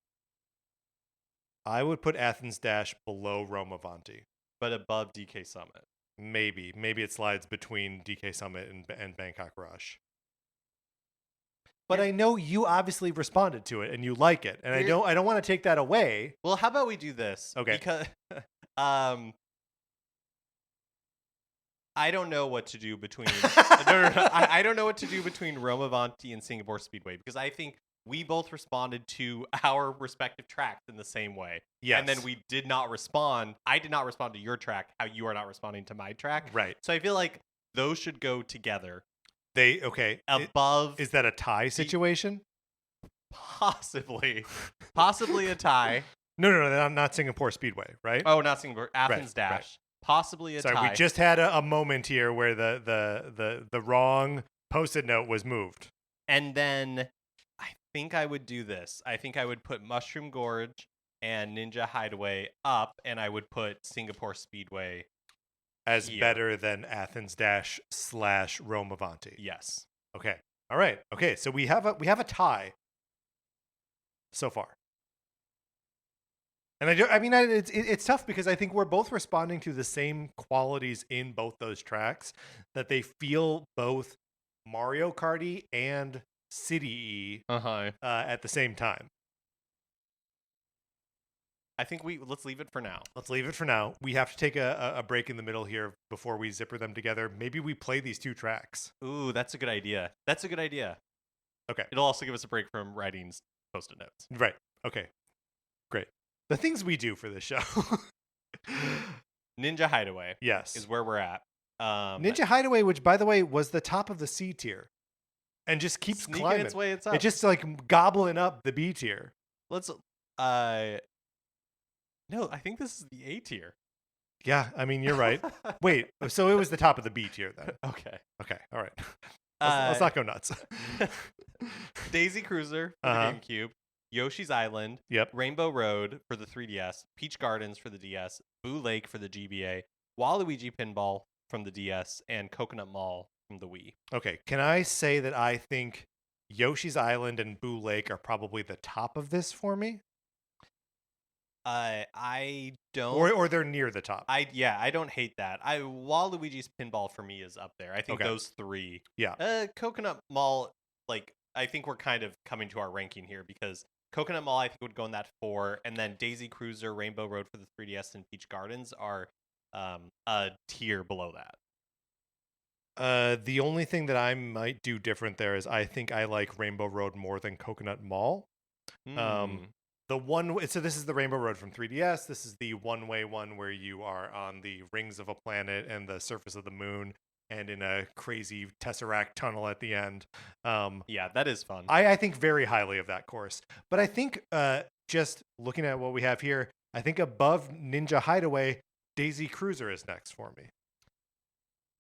I would put Athens Dash below Rome Avanti, but above DK Summit. Maybe it slides between DK Summit and Bangkok Rush. But I know you obviously responded to it and you like it, and I don't want to take that away. Well, how about we do this? Okay. Because I don't know what to do between no. I don't know what to do between Rome Avanti and Singapore Speedway, because I think we both responded to our respective tracks in the same way. Yes. And then we did not respond. I did not respond to your track how you are not responding to my track. Right. So I feel like those should go together. Above. Is that a tie situation? Possibly a tie. No, not Singapore Speedway, right? Oh, not Singapore. Athens Dash. Right. Possibly a tie. Sorry, we just had a moment here where the wrong post-it note was moved. And then I think I would do this. I think I would put Mushroom Gorge and Ninja Hideaway up, and I would put Singapore Speedway as here. Better than Athens Dash / Rome Avanti. Yes. Okay. All right. Okay. So we have a tie so far. And it's tough because I think we're both responding to the same qualities in both those tracks, that they feel both Mario Kart-y and City-y at the same time. I think let's leave it for now. Let's leave it for now. We have to take a break in the middle here before we zipper them together. Maybe we play these two tracks. Ooh, that's a good idea. Okay. It'll also give us a break from writing post-it notes. Right. Okay. Great. The things we do for this show. Ninja Hideaway. Yes. Is where we're at. Ninja Hideaway, which, by the way, was the top of the C tier. And just keeps climbing. Its way up. It's just like gobbling up the B tier. No, I think this is the A tier. Yeah, I mean, you're right. Wait, so it was the top of the B tier then. Okay, all right. Let's not go nuts. Daisy Cruiser for the GameCube. Yoshi's Island. Yep. Rainbow Road for the 3DS. Peach Gardens for the DS. Boo Lake for the GBA. Waluigi Pinball from the DS. And Coconut Mall from the Wii. Okay, can I say that I think Yoshi's Island and Boo Lake are probably the top of this for me? I don't. Or they're near the top. I don't hate that. Waluigi's Pinball for me is up there. I think those three. Yeah. Coconut Mall, like, I think we're kind of coming to our ranking here because Coconut Mall, I think, would go in that 4, and then Daisy Cruiser, Rainbow Road for the 3DS, and Peach Gardens are a tier below that. The only thing that I might do different there is I think I like Rainbow Road more than Coconut Mall. The one, so this is the Rainbow Road from 3DS. This is the one-way one where you are on the rings of a planet and the surface of the moon, and in a crazy Tesseract tunnel at the end. Yeah, that is fun. I think very highly of that course. But I think just looking at what we have here, I think above Ninja Hideaway, Daisy Cruiser is next for me.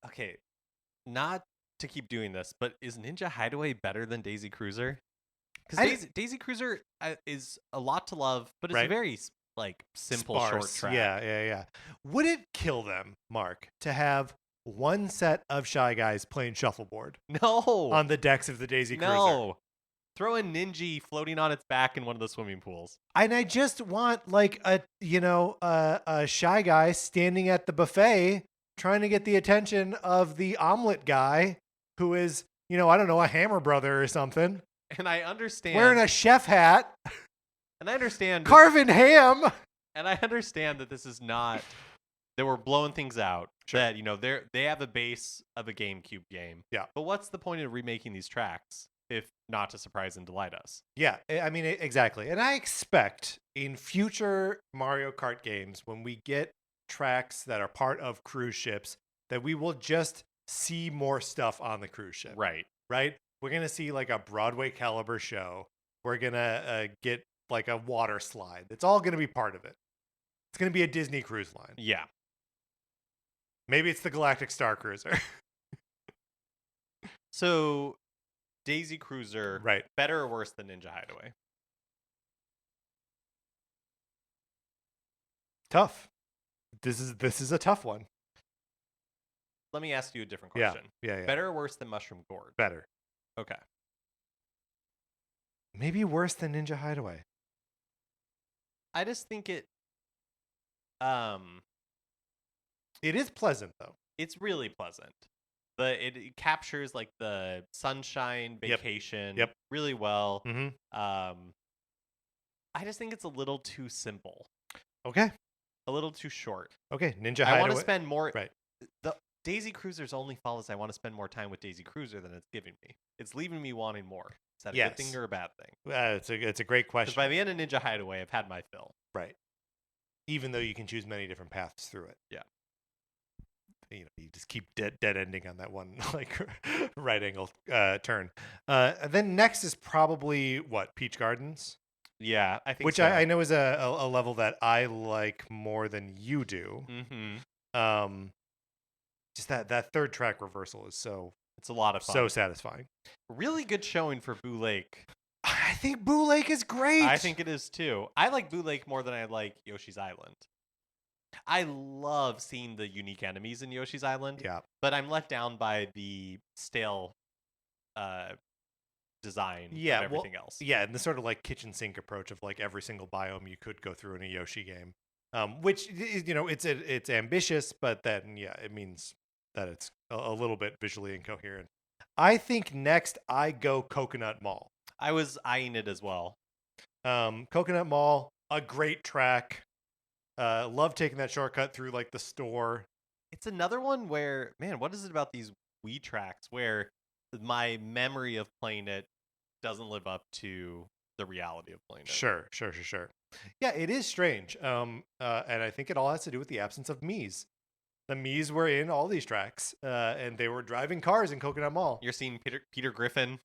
Okay, not to keep doing this, but is Ninja Hideaway better than Daisy Cruiser? Because Daisy Cruiser is a lot to love, but it's a very simple, short track. Yeah. Would it kill them, Mark, to have one set of Shy Guys playing shuffleboard? No. On the decks of the Daisy Cruiser? No. Throw a Ninja floating on its back in one of the swimming pools. And I just want a Shy Guy standing at the buffet trying to get the attention of the omelet guy who is, I don't know, a Hammer brother or something. And I understand. Wearing a chef hat. And I understand. Carving ham. And I understand that this is not, that we're blowing things out. Sure. That, they have a base of a GameCube game. Yeah. But what's the point of remaking these tracks if not to surprise and delight us? Yeah, I mean, exactly. And I expect in future Mario Kart games, when we get tracks that are part of cruise ships, that we will just see more stuff on the cruise ship. Right. We're going to see like a Broadway caliber show. We're going to get like a water slide. It's all going to be part of it. It's going to be a Disney Cruise Line. Yeah. Maybe it's the Galactic Star Cruiser. So, Daisy Cruiser, right? Better or worse than Ninja Hideaway? Tough. This is a tough one. Let me ask you a different question. Yeah. Better or worse than Mushroom Gorge? Better. Okay. Maybe worse than Ninja Hideaway. I just think it is pleasant though. It's really pleasant. But it captures like the sunshine vacation really well. Mm-hmm. I just think it's a little too simple. Okay. A little too short. Okay, Ninja Hideaway. I want to spend more. Right. The Daisy Cruiser's only fault is I want to spend more time with Daisy Cruiser than it's giving me. It's leaving me wanting more. Is that a good thing or a bad thing? It's a great question. Because by the end of Ninja Hideaway, I've had my fill. Right. Even though you can choose many different paths through it. Yeah. You just keep dead ending on that one right angle turn. And then next is probably Peach Gardens. Yeah, I think which so. I know is a level that I like more than you do. Mm-hmm. Just that third track reversal is it's a lot of fun. So satisfying. Really good showing for Boo Lake. I think Boo Lake is great. I think it is too. I like Boo Lake more than I like Yoshi's Island. I love seeing the unique enemies in Yoshi's Island. Yeah. But I'm let down by the stale design and everything else. Yeah, and the sort of like kitchen sink approach of like every single biome you could go through in a Yoshi game. Which it's ambitious, but then it means that it's a little bit visually incoherent. I think next I go Coconut Mall. I was eyeing it as well. Coconut Mall, a great track. Love taking that shortcut through like the store. It's another one where, man, what is it about these Wii tracks where my memory of playing it doesn't live up to the reality of playing it? Sure. Yeah, it is strange. And I think it all has to do with the absence of Miis. The Miis were in all these tracks, and they were driving cars in Coconut Mall. You're seeing Peter Griffin.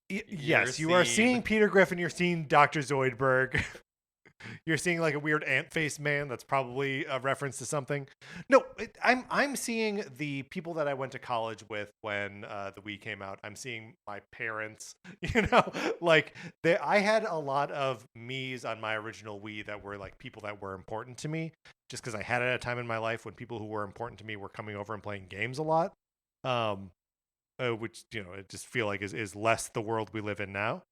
Yes, you are seeing Peter Griffin. You're seeing Dr. Zoidberg. You're seeing like a weird ant-faced man that's probably a reference to something. No, I'm seeing the people that I went to college with when the Wii came out. I'm seeing my parents. I had a lot of Miis on my original Wii that were like people that were important to me, just because I had it at a time in my life when people who were important to me were coming over and playing games a lot. Which I just feel like is less the world we live in now.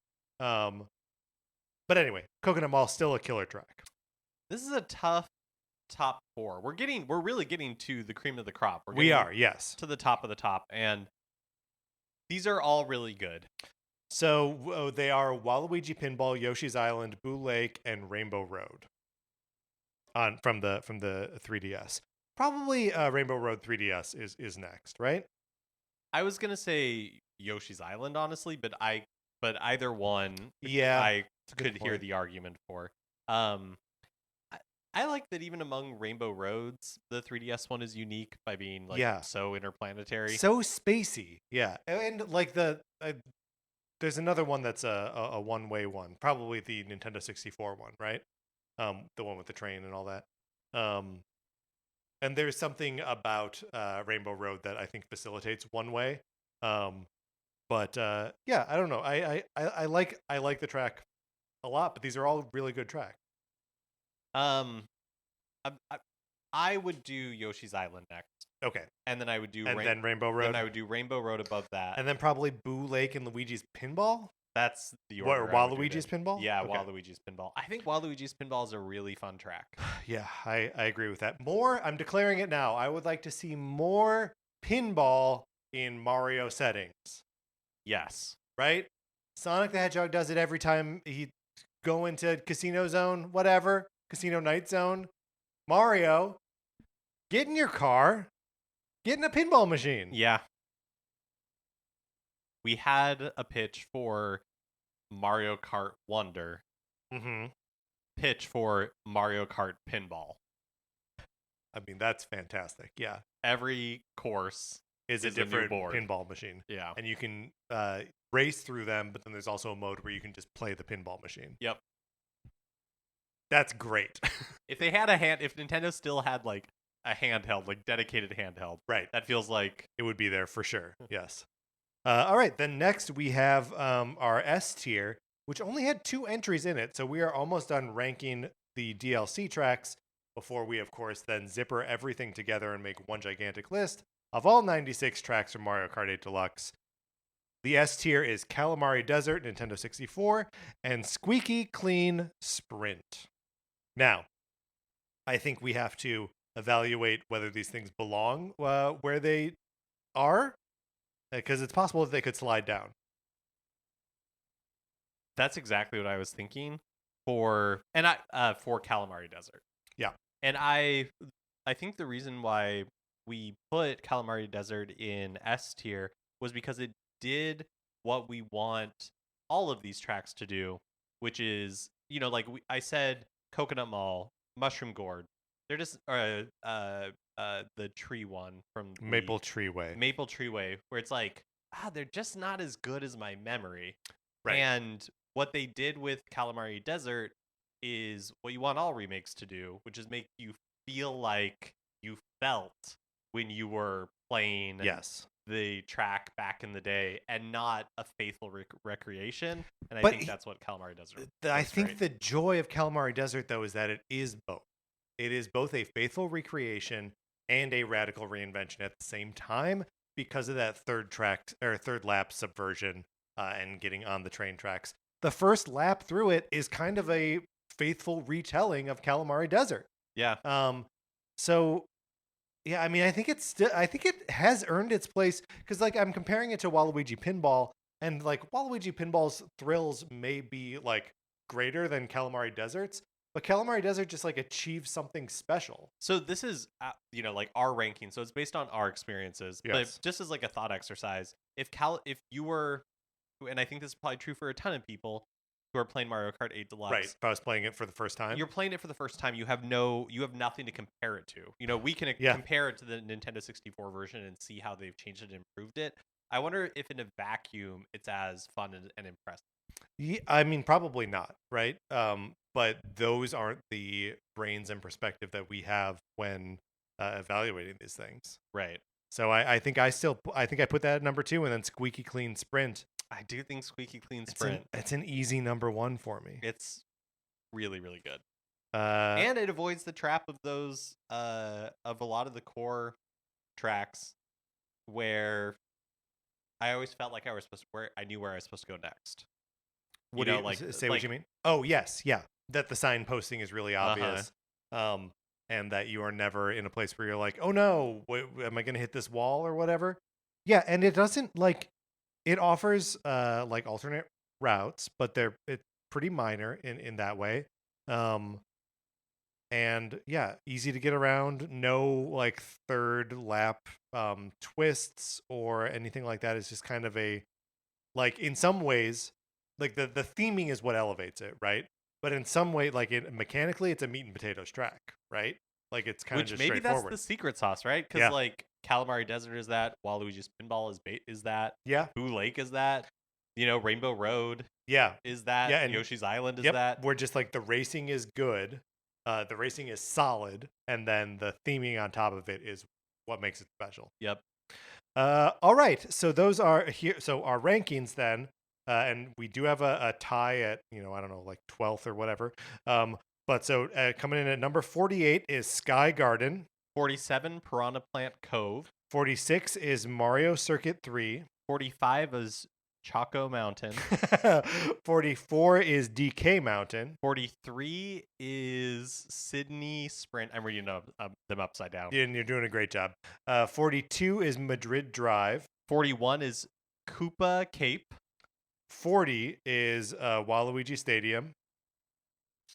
But anyway, Coconut Mall still a killer track. This is a tough top 4. We're really getting to the cream of the crop. We are, yes, to the top of the top, and these are all really good. So they are Waluigi Pinball, Yoshi's Island, Boo Lake, and Rainbow Road. From the 3DS. Probably Rainbow Road 3DS is next, right? I was gonna say Yoshi's Island, honestly, but either one, Yeah, I could hear the argument for. Um, I like that even among Rainbow Roads, the 3DS one is unique by being so interplanetary, so spacey. Yeah, and like there's another one that's a one-way one, probably the Nintendo 64 one, right? The one with the train and all that. And there's something about Rainbow Road that I think facilitates one way. But yeah, I don't know. I like the track a lot, but these are all really good tracks. I would do Yoshi's Island next. Okay. And then I would do then Rainbow Road. Then I would do Rainbow Road above that. And then probably Boo Lake and Luigi's Pinball. That's the order. Waluigi's Pinball? Yeah, okay. Waluigi's Pinball. I think Waluigi's Pinball is a really fun track. Yeah, I agree with that. I'm declaring it now. I would like to see more pinball in Mario settings. Yes. Right? Sonic the Hedgehog does it every time he go into Casino Zone, whatever, Casino Night Zone. Mario, get in your car, get in a pinball machine. Yeah. We had a pitch for Mario Kart Wonder. Mm-hmm. Pitch for Mario Kart Pinball. I mean, that's fantastic. Yeah. Every course is a different pinball machine. Yeah. And you can race through them, but then there's also a mode where you can just play the pinball machine. Yep. That's great. If Nintendo still had like a handheld, like dedicated handheld, right? That feels like it would be there for sure. Yes. All right. Then next we have our S tier, which only had 2 entries in it, so we are almost done ranking the DLC tracks before we, of course, then zipper everything together and make one gigantic list of all 96 tracks from Mario Kart 8 Deluxe. The S tier is Calamari Desert, Nintendo 64, and Squeaky Clean Sprint. Now, I think we have to evaluate whether these things belong where they are, because it's possible that they could slide down. That's exactly what I was thinking for Calamari Desert. Yeah. And I think the reason why we put Calamari Desert in S tier was because it did what we want all of these tracks to do, which is, I said Coconut Mall, Mushroom Gourd. They're just the tree one from Maple Tree Way, where it's like, they're just not as good as my memory. Right. And what they did with Calamari Desert is what you want all remakes to do, which is make you feel like you felt when you were playing the track back in the day, and not a faithful recreation. And I think that's what Calamari Desert. I think the joy of Calamari Desert, though, is that it is both. It is both a faithful recreation and a radical reinvention at the same time, because of that third lap subversion and getting on the train tracks. The first lap through it is kind of a faithful retelling of Calamari Desert. Yeah. So yeah, I mean, I think it has earned its place, because like I'm comparing it to Waluigi Pinball, and like Waluigi Pinball's thrills may be like greater than Calamari Desert's, but Calamari Desert just like achieves something special. So this is like our ranking, so it's based on our experiences. Yes. But just as like a thought exercise, if you were, and I think this is probably true for a ton of people who are playing Mario Kart 8 Deluxe. Right. If I was playing it for the first time. You're playing it for the first time. You have nothing to compare it to. We can compare it to the Nintendo 64 version and see how they've changed it and improved it. I wonder if in a vacuum it's as fun and impressive. Yeah, I mean, probably not, right? But those aren't the brains and perspective that we have when evaluating these things. Right. So I think I put that at number 2, and then Squeaky Clean Sprint. I do think Squeaky Clean Sprint. It's an easy number 1 for me. It's really, really good. And it avoids the trap of those of a lot of the core tracks where I always felt like I knew where I was supposed to go next. What you mean? Oh, yes, yeah. That the signposting is really obvious. And that you are never in a place where you're like, oh no, am I going to hit this wall or whatever? Yeah, and it doesn't like It offers like alternate routes, but it's pretty minor in that way. And yeah, easy to get around. No like third lap twists or anything like that. It's just kind of a like in some ways, like the theming is what elevates it, right? But in some way, like mechanically, it's a meat and potatoes track, right? Like it's kind of just maybe straightforward. that's the secret sauce, right? Because like Calamari Desert is that, Waluigi's Pinball is that, Boo Lake is that, Rainbow Road is that, and Yoshi's Island is that. Where just like the racing is good, the racing is solid, and then the theming on top of it is what makes it special. Yep. All right, so those are here. So our rankings then, and we do have a tie at I don't know, like 12th or whatever. But so coming in at number 48 is Sky Garden. 47 Piranha Plant Cove. 46 is Mario Circuit 3. 45 is Choco Mountain. 44 is DK Mountain. 43 is Sydney Sprint. I'm reading them upside down. Yeah, and you're doing a great job. 42 is Madrid Drive. 41 is Koopa Cape. 40 is Waluigi Stadium.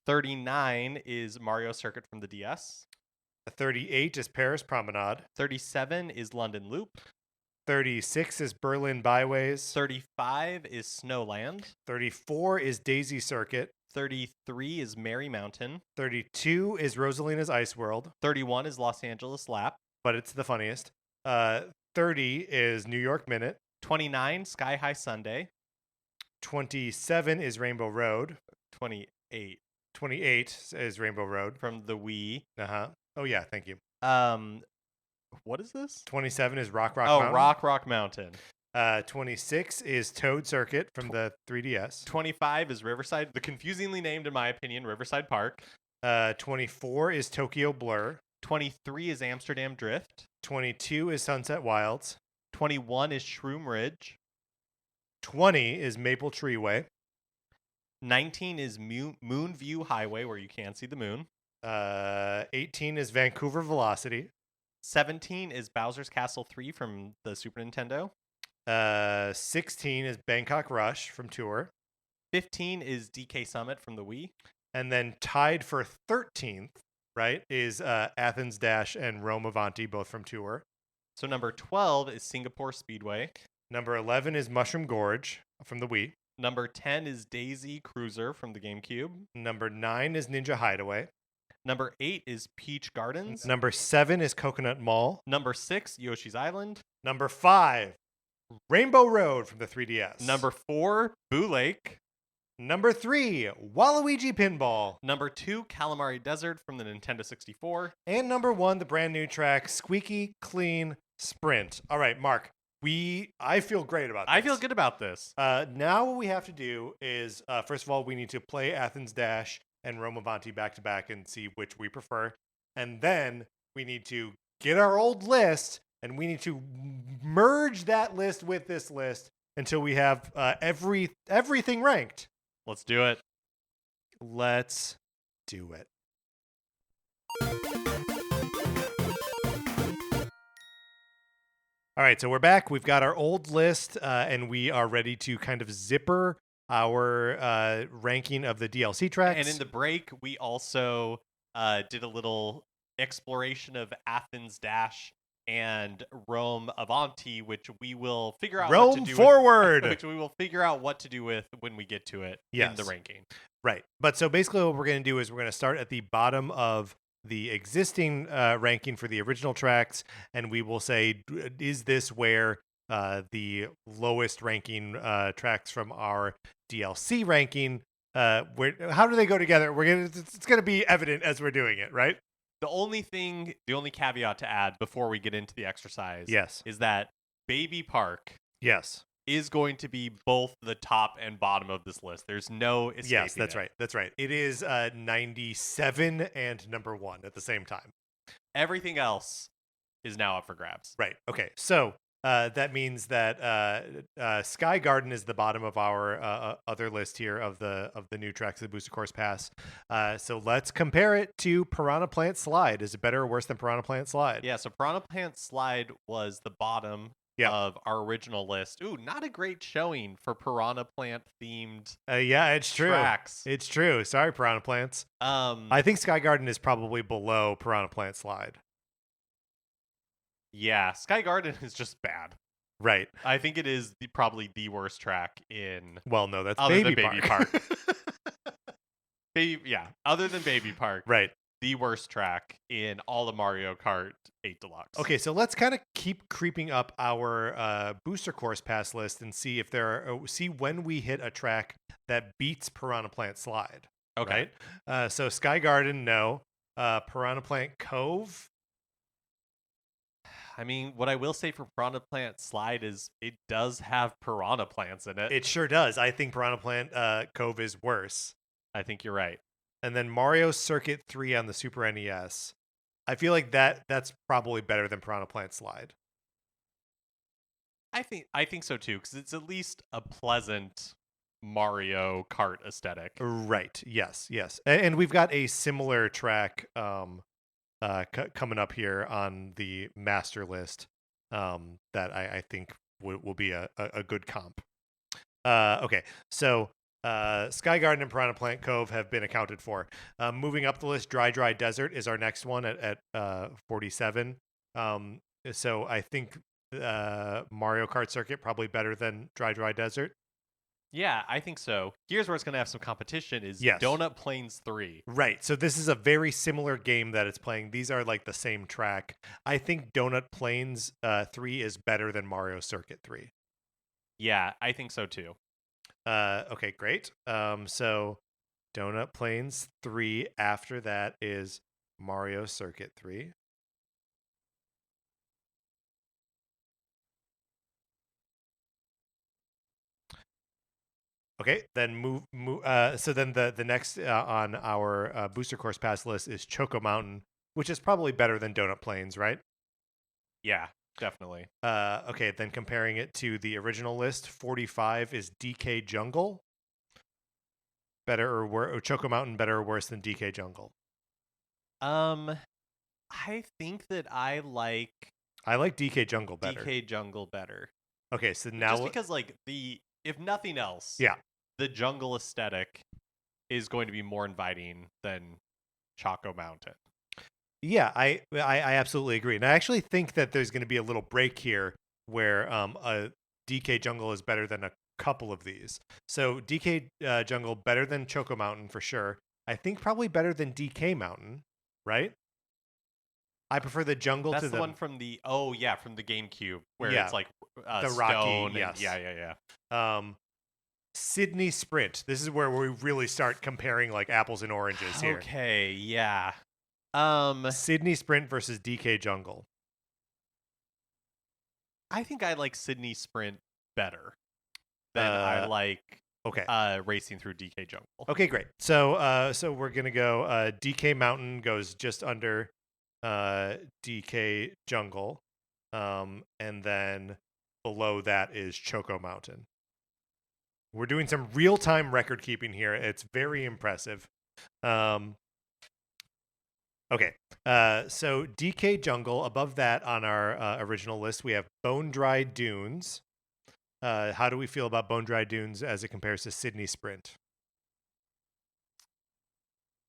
39 is Mario Circuit from the DS. 38 is Paris Promenade. 37 is London Loop. 36 is Berlin Byways. 35 is Snowland. 34 is Daisy Circuit. 33 is Merry Mountain. 32 is Rosalina's Ice World. 31 is Los Angeles Lap. But it's the funniest. 30 is New York Minute. 29, Sky High Sunday. 27 is Rainbow Road. 28 is Rainbow Road. From the Wii. Uh-huh. Oh, yeah, thank you. What is this? 27 is Rock Mountain. Rock Mountain. 26 is Toad Circuit from the 3DS. 25 is Riverside, the confusingly named, in my opinion, Riverside Park. 24 is Tokyo Blur. 23 is Amsterdam Drift. 22 is Sunset Wilds. 21 is Shroom Ridge. 20 is Maple Treeway. 19 is Moonview Highway, where you can see the moon. 18 is Vancouver Velocity. 17 is Bowser's Castle 3 from the Super Nintendo. 16 is Bangkok Rush from Tour. 15 is DK Summit from the Wii. And then tied for 13th, right, is Athens Dash and Rome Avanti, both from Tour. So number 12 is Singapore Speedway. Number 11 is Mushroom Gorge from the Wii. Number 10 is Daisy Cruiser from the GameCube. Number 9 is Ninja Hideaway. Number 8 is Peach Gardens. Number 7 is Coconut Mall. Number 6, Yoshi's Island. Number 5, Rainbow Road from the 3DS. Number 4, Boo Lake. Number 3, Waluigi Pinball. Number 2, Calamari Desert from the Nintendo 64. And number 1, the brand new track, Squeaky Clean Sprint. All right, Mark, I feel great about this. I feel good about this. Now what we have to do is, first of all, we need to play Athens Dash and Rome Avanti back to back and see which we prefer. And then we need to get our old list and we need to merge that list with this list until we have everything ranked. Let's do it. Let's do it. All right, so we're back. We've got our old list, and we are ready to kind of zipper our ranking of the DLC tracks. And in the break, we also did a little exploration of Athens Dash and Rome Avanti, which we will figure out Rome what to do forward, which we will figure out what to do with when we get to it in the ranking. Right. But so basically what we're going to do is we're going to start at the bottom of the existing ranking for the original tracks, and we will say, is this where the lowest ranking tracks from our DLC ranking, how do they go together? It's going to be evident as we're doing it, right? The only caveat to add before we get into the exercise is that Baby Park is going to be both the top and bottom of this list. There's no escaping Yes, that's right. That's right. It is 97 and number 1 at the same time. Everything else is now up for grabs. Right. Okay. So that means that Sky Garden is the bottom of our other list here of the new tracks of the Booster Course Pass. So let's compare it to Piranha Plant Slide. Is it better or worse than Piranha Plant Slide? Yeah, so Piranha Plant Slide was the bottom of our original list. Ooh, not a great showing for Piranha Plant themed yeah, it's true. tracks. It's true. Sorry, Piranha Plants. I think Sky Garden is probably below Piranha Plant Slide. Yeah, Sky Garden is just bad. Right. I think it is probably the worst track in. Well, no, that's other Baby than Park. Baby Park. Other than Baby Park. Right. The worst track in all of Mario Kart 8 Deluxe. Okay, so let's kind of keep creeping up our booster course pass list and see if see when we hit a track that beats Piranha Plant Slide. Okay. Right? So Sky Garden, no. Piranha Plant Cove. I mean, what I will say for Piranha Plant Slide is it does have piranha plants in it. It sure does. I think Piranha Plant Cove is worse. I think you're right. And then Mario Circuit 3 on the Super NES. I feel like that's probably better than Piranha Plant Slide. I think so too, because it's at least a pleasant Mario Kart aesthetic. Right. Yes. And we've got a similar track coming up here on the master list that I think will be a good comp. Okay, so Sky Garden and Piranha Plant Cove have been accounted for. Moving up the list, Dry Desert is our next one at 47. So I think Mario Kart Circuit probably better than Dry Desert. Yeah, I think so. Here's where it's going to have some competition is Donut Plains 3. Right. So this is a very similar game that it's playing. These are like the same track. I think Donut Plains 3 is better than Mario Circuit 3. Yeah, I think so too. Okay, great. So Donut Plains 3 after that is Mario Circuit 3. Okay, then move. So then the next on our booster course pass list is Choco Mountain, which is probably better than Donut Plains, right? Yeah, definitely. Okay, then comparing it to the original list, 45 is DK Jungle. Better or worse? Choco Mountain better or worse than DK Jungle? I think that I like DK Jungle better. DK Jungle better. Okay, so now just because if nothing else, yeah, the jungle aesthetic is going to be more inviting than Choco Mountain. Yeah, I absolutely agree. And I actually think that there's going to be a little break here where a DK Jungle is better than a couple of these. So DK Jungle better than Choco Mountain for sure. I think probably better than DK Mountain, right? I prefer the jungle That's to the one from the from the GameCube where it's like the stone rocky, yes. Yeah. Sydney Sprint. This is where we really start comparing like apples and oranges here. Okay, yeah. Sydney Sprint versus DK Jungle. I think I like Sydney Sprint better than I like racing through DK Jungle. Okay, great. So we're gonna go DK Mountain goes just under DK Jungle. And then below that is Choco Mountain. We're doing some real-time record keeping here. It's very impressive. Okay, so DK Jungle. Above that on our original list, we have Bone Dry Dunes. How do we feel about Bone Dry Dunes as it compares to Sydney Sprint?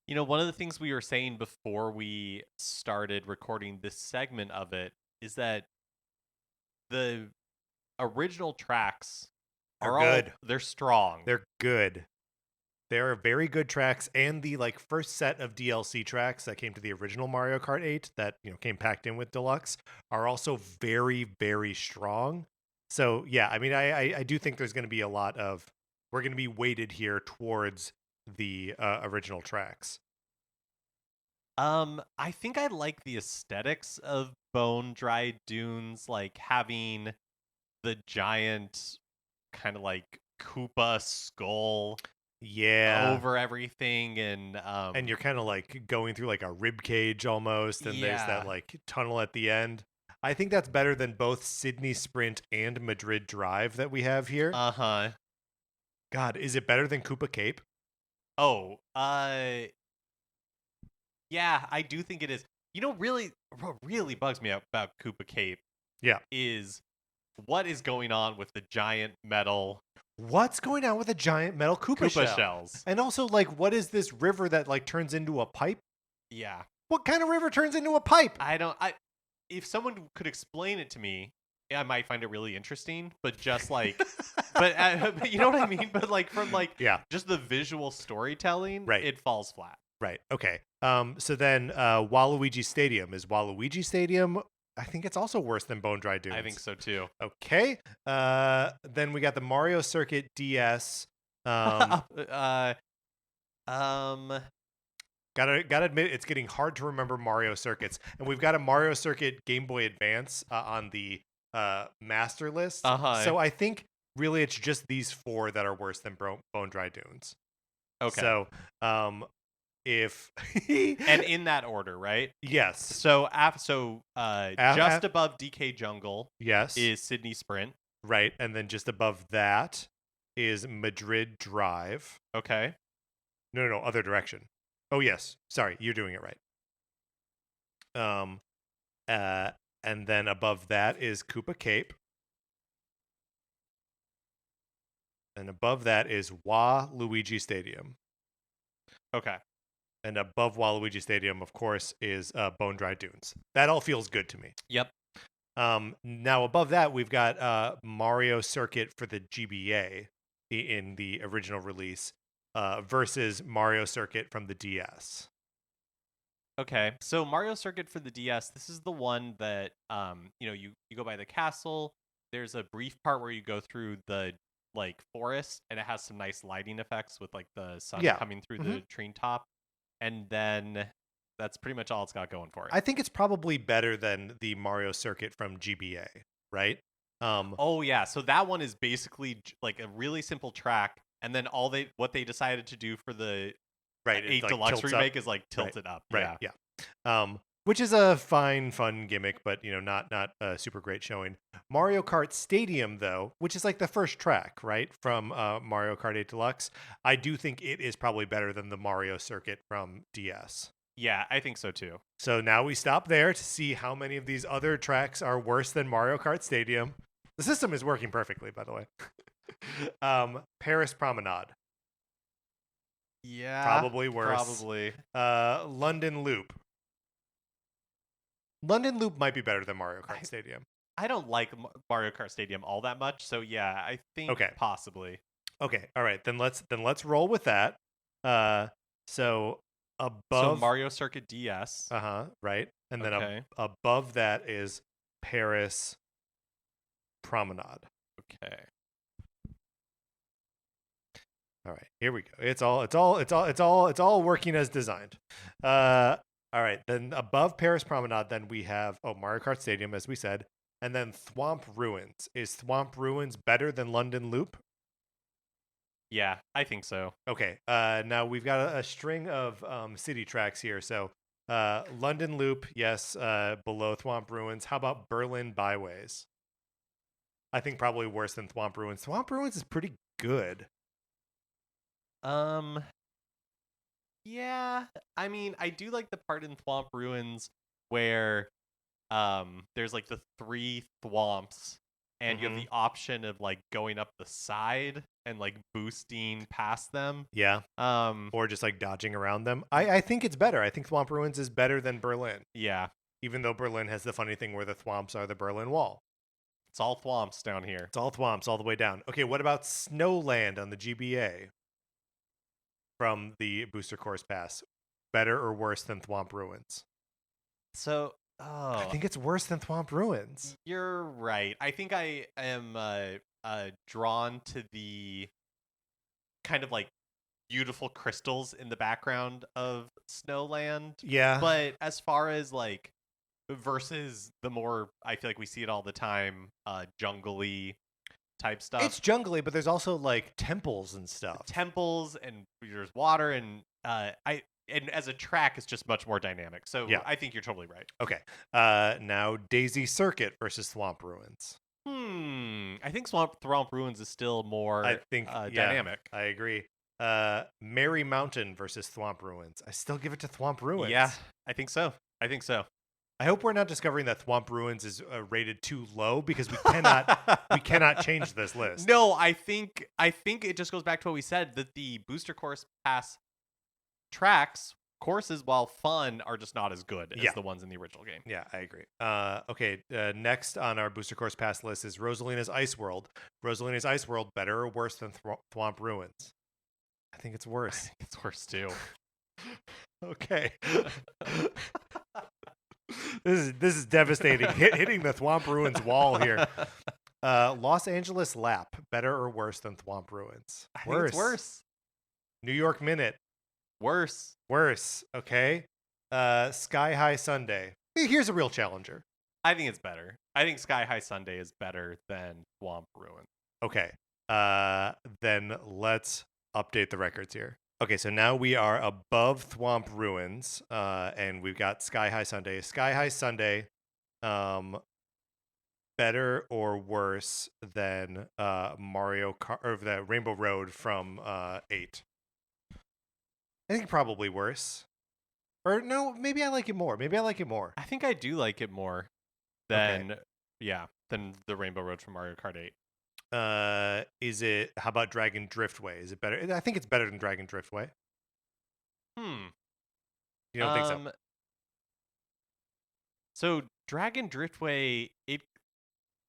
You know, one of the things we were saying before we started recording this segment of it is that the original tracks are good. They're strong. They're good. They are very good tracks, and the first set of DLC tracks that came to the original Mario Kart 8 that came packed in with Deluxe are also very, very strong. So yeah, I mean, I do think there's going to be we're going to be weighted here towards the original tracks. I think I like the aesthetics of Bone Dry Dunes, like having the giant kind of like Koopa skull over everything, and you're kind of like going through like a rib cage almost, and there's that like tunnel at the end. I think that's better than both Sydney Sprint and Madrid Drive that we have here. God, is it better than Koopa Cape? Yeah, I do think it is. You know, really, what really bugs me out about Koopa Cape is what is going on with the giant metal What's going on with a giant metal Koopa shell? shells? And also, like, what is this river that like turns into a pipe? Yeah. What kind of river turns into a pipe? If someone could explain it to me, I might find it really interesting, but just like but you know what I mean? But like from like just the visual storytelling, right. It falls flat. Right. Okay. So then Waluigi Stadium. Is Waluigi Stadium, I think it's also worse than Bone Dry Dunes. I think so too. Okay. Then we got the Mario Circuit DS. Gotta admit, it's getting hard to remember Mario Circuits, and we've got a Mario Circuit Game Boy Advance on the master list. So I think really it's just these 4 that are worse than Bone Dry Dunes. Okay. So if and in that order, right? Yes. So just above DK Jungle, yes, is Sydney Sprint, right, and then just above that is Madrid Drive. Okay. No, other direction. Oh yes, sorry, you're doing it right. And then above that is Koopa Cape, and above that is Waluigi Stadium. Okay. And above Waluigi Stadium, of course, is Bone Dry Dunes. That all feels good to me. Yep. Now above that, we've got Mario Circuit for the GBA in the original release versus Mario Circuit from the DS. Okay, so Mario Circuit for the DS, this is the one that you go by the castle. There's a brief part where you go through the like forest, and it has some nice lighting effects with like the sun coming through the tree top. And then that's pretty much all it's got going for it. I think it's probably better than the Mario Circuit from GBA, right? Oh yeah, so that one is basically like a really simple track, and then what they decided to do for the 8 like Deluxe remake is like tilt it up. Right. Yeah. Which is a fun gimmick, but not a super great showing. Mario Kart Stadium, though, which is like the first track, right, from Mario Kart 8 Deluxe, I do think it is probably better than the Mario Circuit from DS. Yeah, I think so too. So now we stop there to see how many of these other tracks are worse than Mario Kart Stadium. The system is working perfectly, by the way. Paris Promenade. Yeah, probably worse. Probably. London Loop. London Loop might be better than Mario Kart Stadium. I don't like Mario Kart Stadium all that much, so yeah, I think possibly. Okay, all right, then let's roll with that. So Mario Circuit DS. Right, and then above that is Paris Promenade. Okay. All right, here we go. It's all working as designed. All right, then above Paris Promenade, then we have Mario Kart Stadium, as we said, and then Thwomp Ruins. Is Thwomp Ruins better than London Loop? Yeah, I think so. Okay, now we've got a string of city tracks here. So London Loop, yes, below Thwomp Ruins. How about Berlin Byways? I think probably worse than Thwomp Ruins. Thwomp Ruins is pretty good. Yeah, I mean, I do like the part in Thwomp Ruins where there's like the 3 thwomps, and you have the option of like going up the side and like boosting past them. Yeah. Or just like dodging around them. I think it's better. I think Thwomp Ruins is better than Berlin. Yeah. Even though Berlin has the funny thing where the thwomps are the Berlin Wall. It's all thwomps down here. It's all thwomps all the way down. Okay, what about Snowland on the GBA? From the Booster Course Pass, better or worse than Thwomp Ruins? So, I think it's worse than Thwomp Ruins. You're right. I think I am drawn to the kind of like beautiful crystals in the background of Snowland. Yeah. But as far as like versus the more, I feel like we see it all the time, jungly type stuff. It's jungly, but there's also like temples and stuff. Temples, and there's water, and and as a track, it's just much more dynamic. So yeah. I think you're totally right. Okay. Now Daisy Circuit versus Thwomp Ruins. I think Thwomp Ruins is still more dynamic. I agree. Merry Mountain versus Thwomp Ruins. I still give it to Thwomp Ruins. Yeah, I think so. I hope we're not discovering that Thwomp Ruins is rated too low because we cannot change this list. No, I think it just goes back to what we said, that the booster course pass courses, while fun, are just not as good as the ones in the original game. Yeah, I agree. Okay, next on our booster course pass list is Rosalina's Ice World. Rosalina's Ice World, better or worse than Thwomp Ruins? I think it's worse. I think it's worse too. Okay. This is devastating. Hitting the Thwomp Ruins wall here. Los Angeles Lap, better or worse than Thwomp Ruins? I think it's worse. New York Minute, worse. Okay. Sky High Sunday. Here's a real challenger. I think it's better. I think Sky High Sunday is better than Thwomp Ruins. Okay. Then let's update the records here. Okay, so now we are above Thwomp Ruins, and we've got Sky High Sunday. Sky High Sunday, better or worse than Mario Kart or the Rainbow Road from 8? I think probably worse. Or no, maybe I like it more. I think I do like it more than than the Rainbow Road from Mario Kart 8. Is it? How about Dragon Driftway? Is it better? I think it's better than Dragon Driftway. You don't think so? So Dragon Driftway, it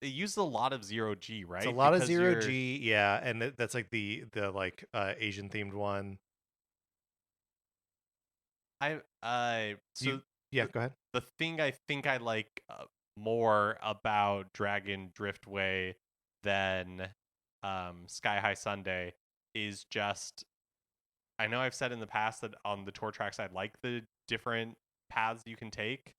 uses a lot of 0G, right? It's a lot of 0G, yeah, and that's like the like Asian themed one. Go ahead. The thing I think I like more about Dragon Driftway than Sky High Sunday is just, I know I've said in the past that on the tour tracks I like the different paths you can take,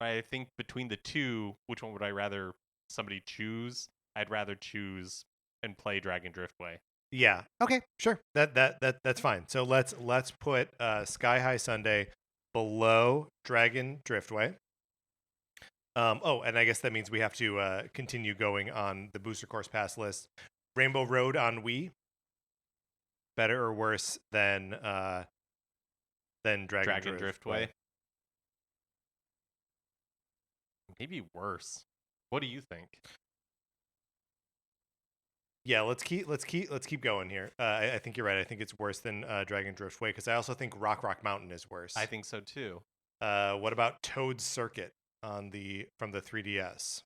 but I think between the two, which one would I rather somebody choose? I'd rather choose and play Dragon Driftway. Yeah. Okay. Sure. That's fine. So let's put Sky High Sunday below Dragon Driftway. And I guess that means we have to continue going on the booster course pass list. Rainbow Road on Wii, better or worse than Dragon Driftway? Maybe worse. What do you think? Yeah, let's keep going here. I think you're right. I think it's worse than Dragon Driftway because I also think Rock Mountain is worse. I think so too. What about Toad Circuit from the 3DS?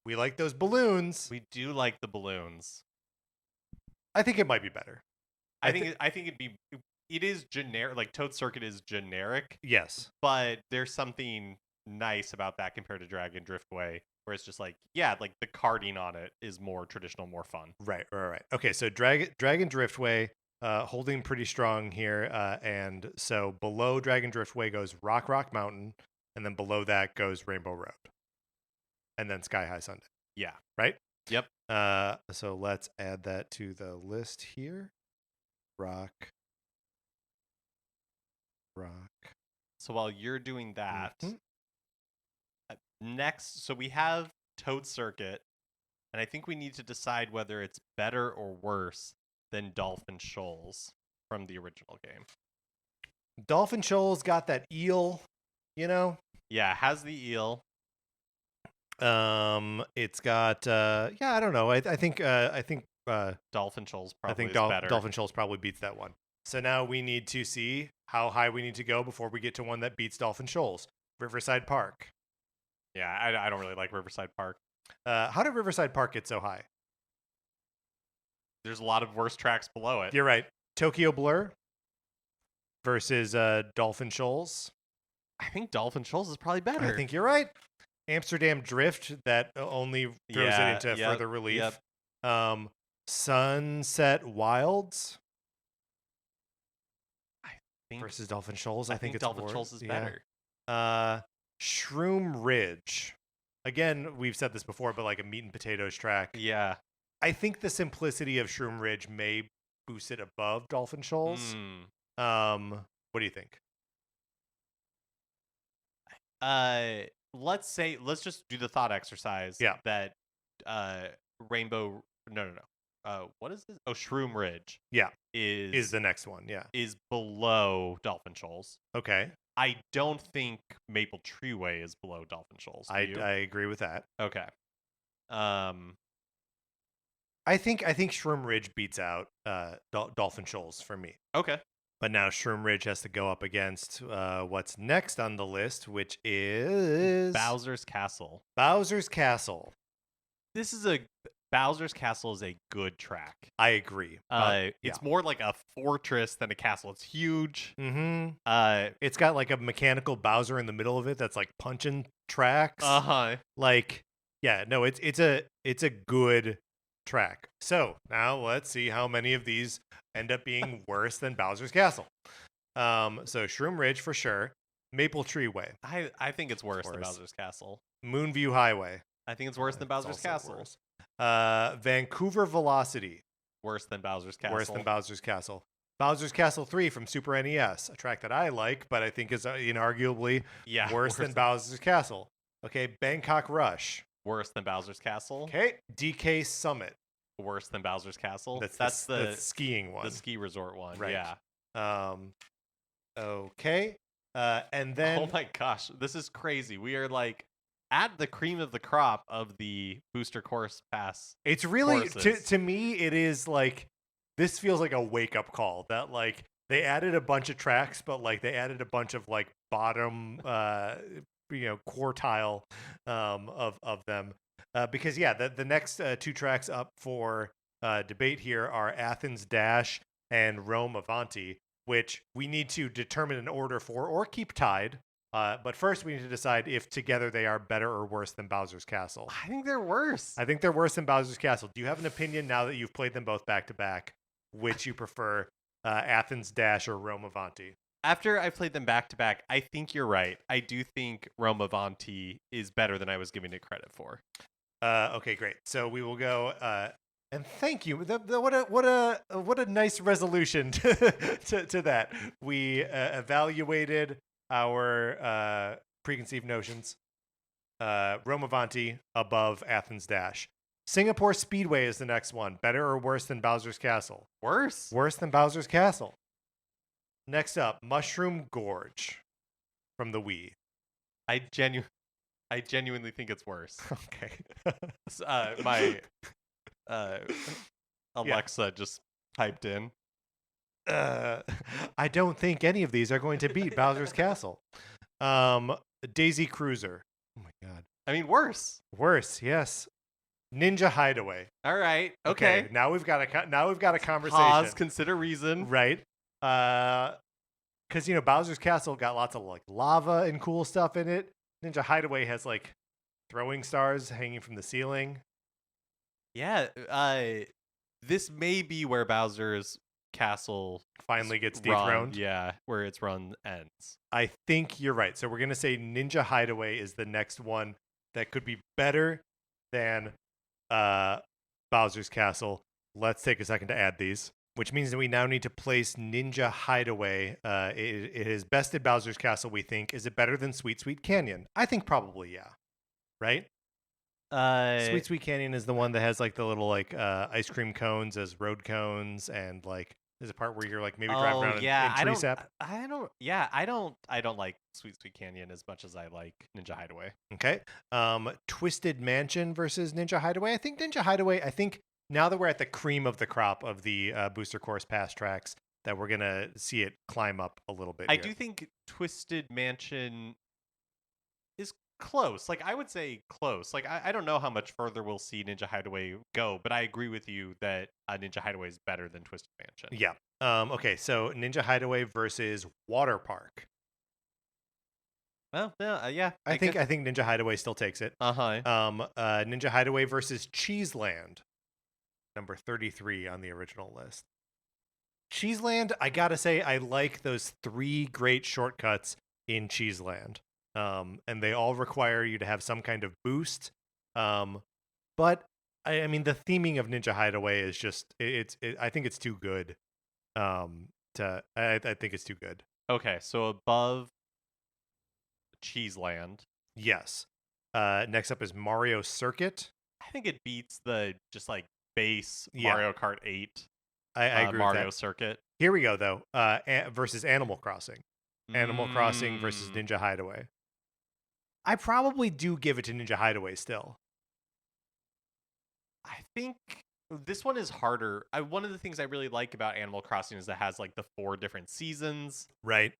We like those balloons. We do like the balloons. I think it might be better. I think it is generic. Like Toad Circuit is generic. Yes, but there's something nice about that compared to Dragon Driftway, where it's just like, like the karting on it is more traditional, more fun. Right. Okay, so Dragon Driftway holding pretty strong here, and so below Dragon Driftway goes Rock Mountain, and then below that goes Rainbow Road, and then Sky High Sunday. Yeah. Right? Yep. So let's add that to the list here. Rock. So while you're doing that, next, so we have Toad Circuit, and I think we need to decide whether it's better or worse than Dolphin Shoals from the original game. Dolphin Shoals got that eel, Yeah, it has the eel. It's got I don't know. I think Dolphin Shoals probably better. Dolphin Shoals probably beats that one. So now we need to see how high we need to go before we get to one that beats Dolphin Shoals. Riverside Park. Yeah, I don't really like Riverside Park. How did Riverside Park get so high? There's a lot of worse tracks below it. You're right. Tokyo Blur versus Dolphin Shoals. I think Dolphin Shoals is probably better. I think you're right. Amsterdam Drift, that only throws it into further relief. Yep. Sunset Wilds think versus Dolphin Shoals. I think it's Dolphin Shoals is better. Shroom Ridge. Again, we've said this before, but like a meat and potatoes track. Yeah. I think the simplicity of Shroom Ridge may boost it above Dolphin Shoals. What do you think? Let's just do the thought exercise. Yeah. That Rainbow. No. What is this? Oh, Shroom Ridge. Yeah. Is the next one. Yeah. Is below Dolphin Shoals. Okay. I don't think Maple Treeway is below Dolphin Shoals. I agree with that. Okay. I think Shroom Ridge beats out Dolphin Shoals for me. Okay. But now Shroom Ridge has to go up against what's next on the list, which is Bowser's Castle. Bowser's Castle. Bowser's Castle is a good track. I agree. It's more like a fortress than a castle. It's huge. Mm-hmm. It's got like a mechanical Bowser in the middle of it that's like punching tracks. Like, yeah, no, it's a good track. So now let's see how many of these end up being worse than Bowser's Castle. So Shroom Ridge for sure. Maple Treeway. I think it's worse than Bowser's Castle. Moonview Highway. I think it's worse than Bowser's Castle. Worse. Vancouver Velocity. Worse than Bowser's Castle. Worse than Bowser's Castle. Bowser's Castle 3 from Super NES, a track that I like, but I think is inarguably worse than Bowser's Castle. Okay, Bangkok Rush. Worse than Bowser's Castle. Okay, DK Summit. Worse than Bowser's Castle. That's the skiing one. The ski resort one. Right. Yeah. Okay. And then oh my gosh, this is crazy. We are like at the cream of the crop of the booster course pass. It's really to me it is like this feels like a wake up call that like they added a bunch of tracks, but like they added a bunch of like bottom quartile of them because the next two tracks up for debate here are Athens Dash and Rome Avanti, which we need to determine an order for or keep tied. But first, we need to decide if together they are better or worse than Bowser's Castle. I think they're worse. I think they're worse than Bowser's Castle. Do you have an opinion now that you've played them both back to back, which you prefer, Athens Dash or Rome Avanti? After I played them back to back, I think you're right. I do think Rome Avanti is better than I was giving it credit for. Okay, great. So we will go. And thank you. What a nice resolution to that. We evaluated our preconceived notions. Rome Avanti above Athens Dash. Singapore Speedway is the next one. Better or worse than Bowser's Castle? Worse. Worse than Bowser's Castle. Next up, Mushroom Gorge from the Wii. I genuinely think it's worse. Okay. My Alexa just typed in. I don't think any of these are going to beat Bowser's Castle. Daisy Cruiser. Oh my god. I mean, worse. Worse, yes. Ninja Hideaway. All right. Okay. Now we've got a conversation. Pause. Consider reason. Right. Because Bowser's Castle got lots of like lava and cool stuff in it. Ninja Hideaway has like throwing stars hanging from the ceiling. Yeah. This may be where Bowser's Castle finally gets dethroned. Yeah, where its run ends. I think you're right. So we're gonna say Ninja Hideaway is the next one that could be better than Bowser's Castle. Let's take a second to add these, which means that we now need to place Ninja Hideaway. It is bested Bowser's Castle, we think. Is it better than Sweet Sweet Canyon? I think probably, yeah. Right? Sweet Sweet Canyon is the one that has like the little like ice cream cones as road cones, and like there's a part where you're like maybe driving around in tree sap. I don't like Sweet Sweet Canyon as much as I like Ninja Hideaway. Okay. Twisted Mansion versus Ninja Hideaway. I think now that we're at the cream of the crop of the booster course pass tracks, that we're gonna see it climb up a little bit. I do think Twisted Mansion is close. Like I would say close. Like I don't know how much further we'll see Ninja Hideaway go, but I agree with you that Ninja Hideaway is better than Twisted Mansion. Yeah. Okay, so Ninja Hideaway versus Water Park. Well, yeah. I think Ninja Hideaway still takes it. Ninja Hideaway versus Cheeseland, number 33 on the original list. Cheeseland, I gotta say, I like those 3 great shortcuts in Cheeseland. And they all require you to have some kind of boost. But I mean, the theming of Ninja Hideaway is just I think it's too good. I think it's too good. Okay, so above Cheeseland. Yes. Next up is Mario Circuit. I think it beats the just like base Mario Kart 8. I agree Mario with that. Circuit. Here we go though. Versus Animal Crossing. Animal Crossing versus Ninja Hideaway. I probably do give it to Ninja Hideaway still. I think this one is harder. One of the things I really like about Animal Crossing is that it has like the 4 different seasons. Right.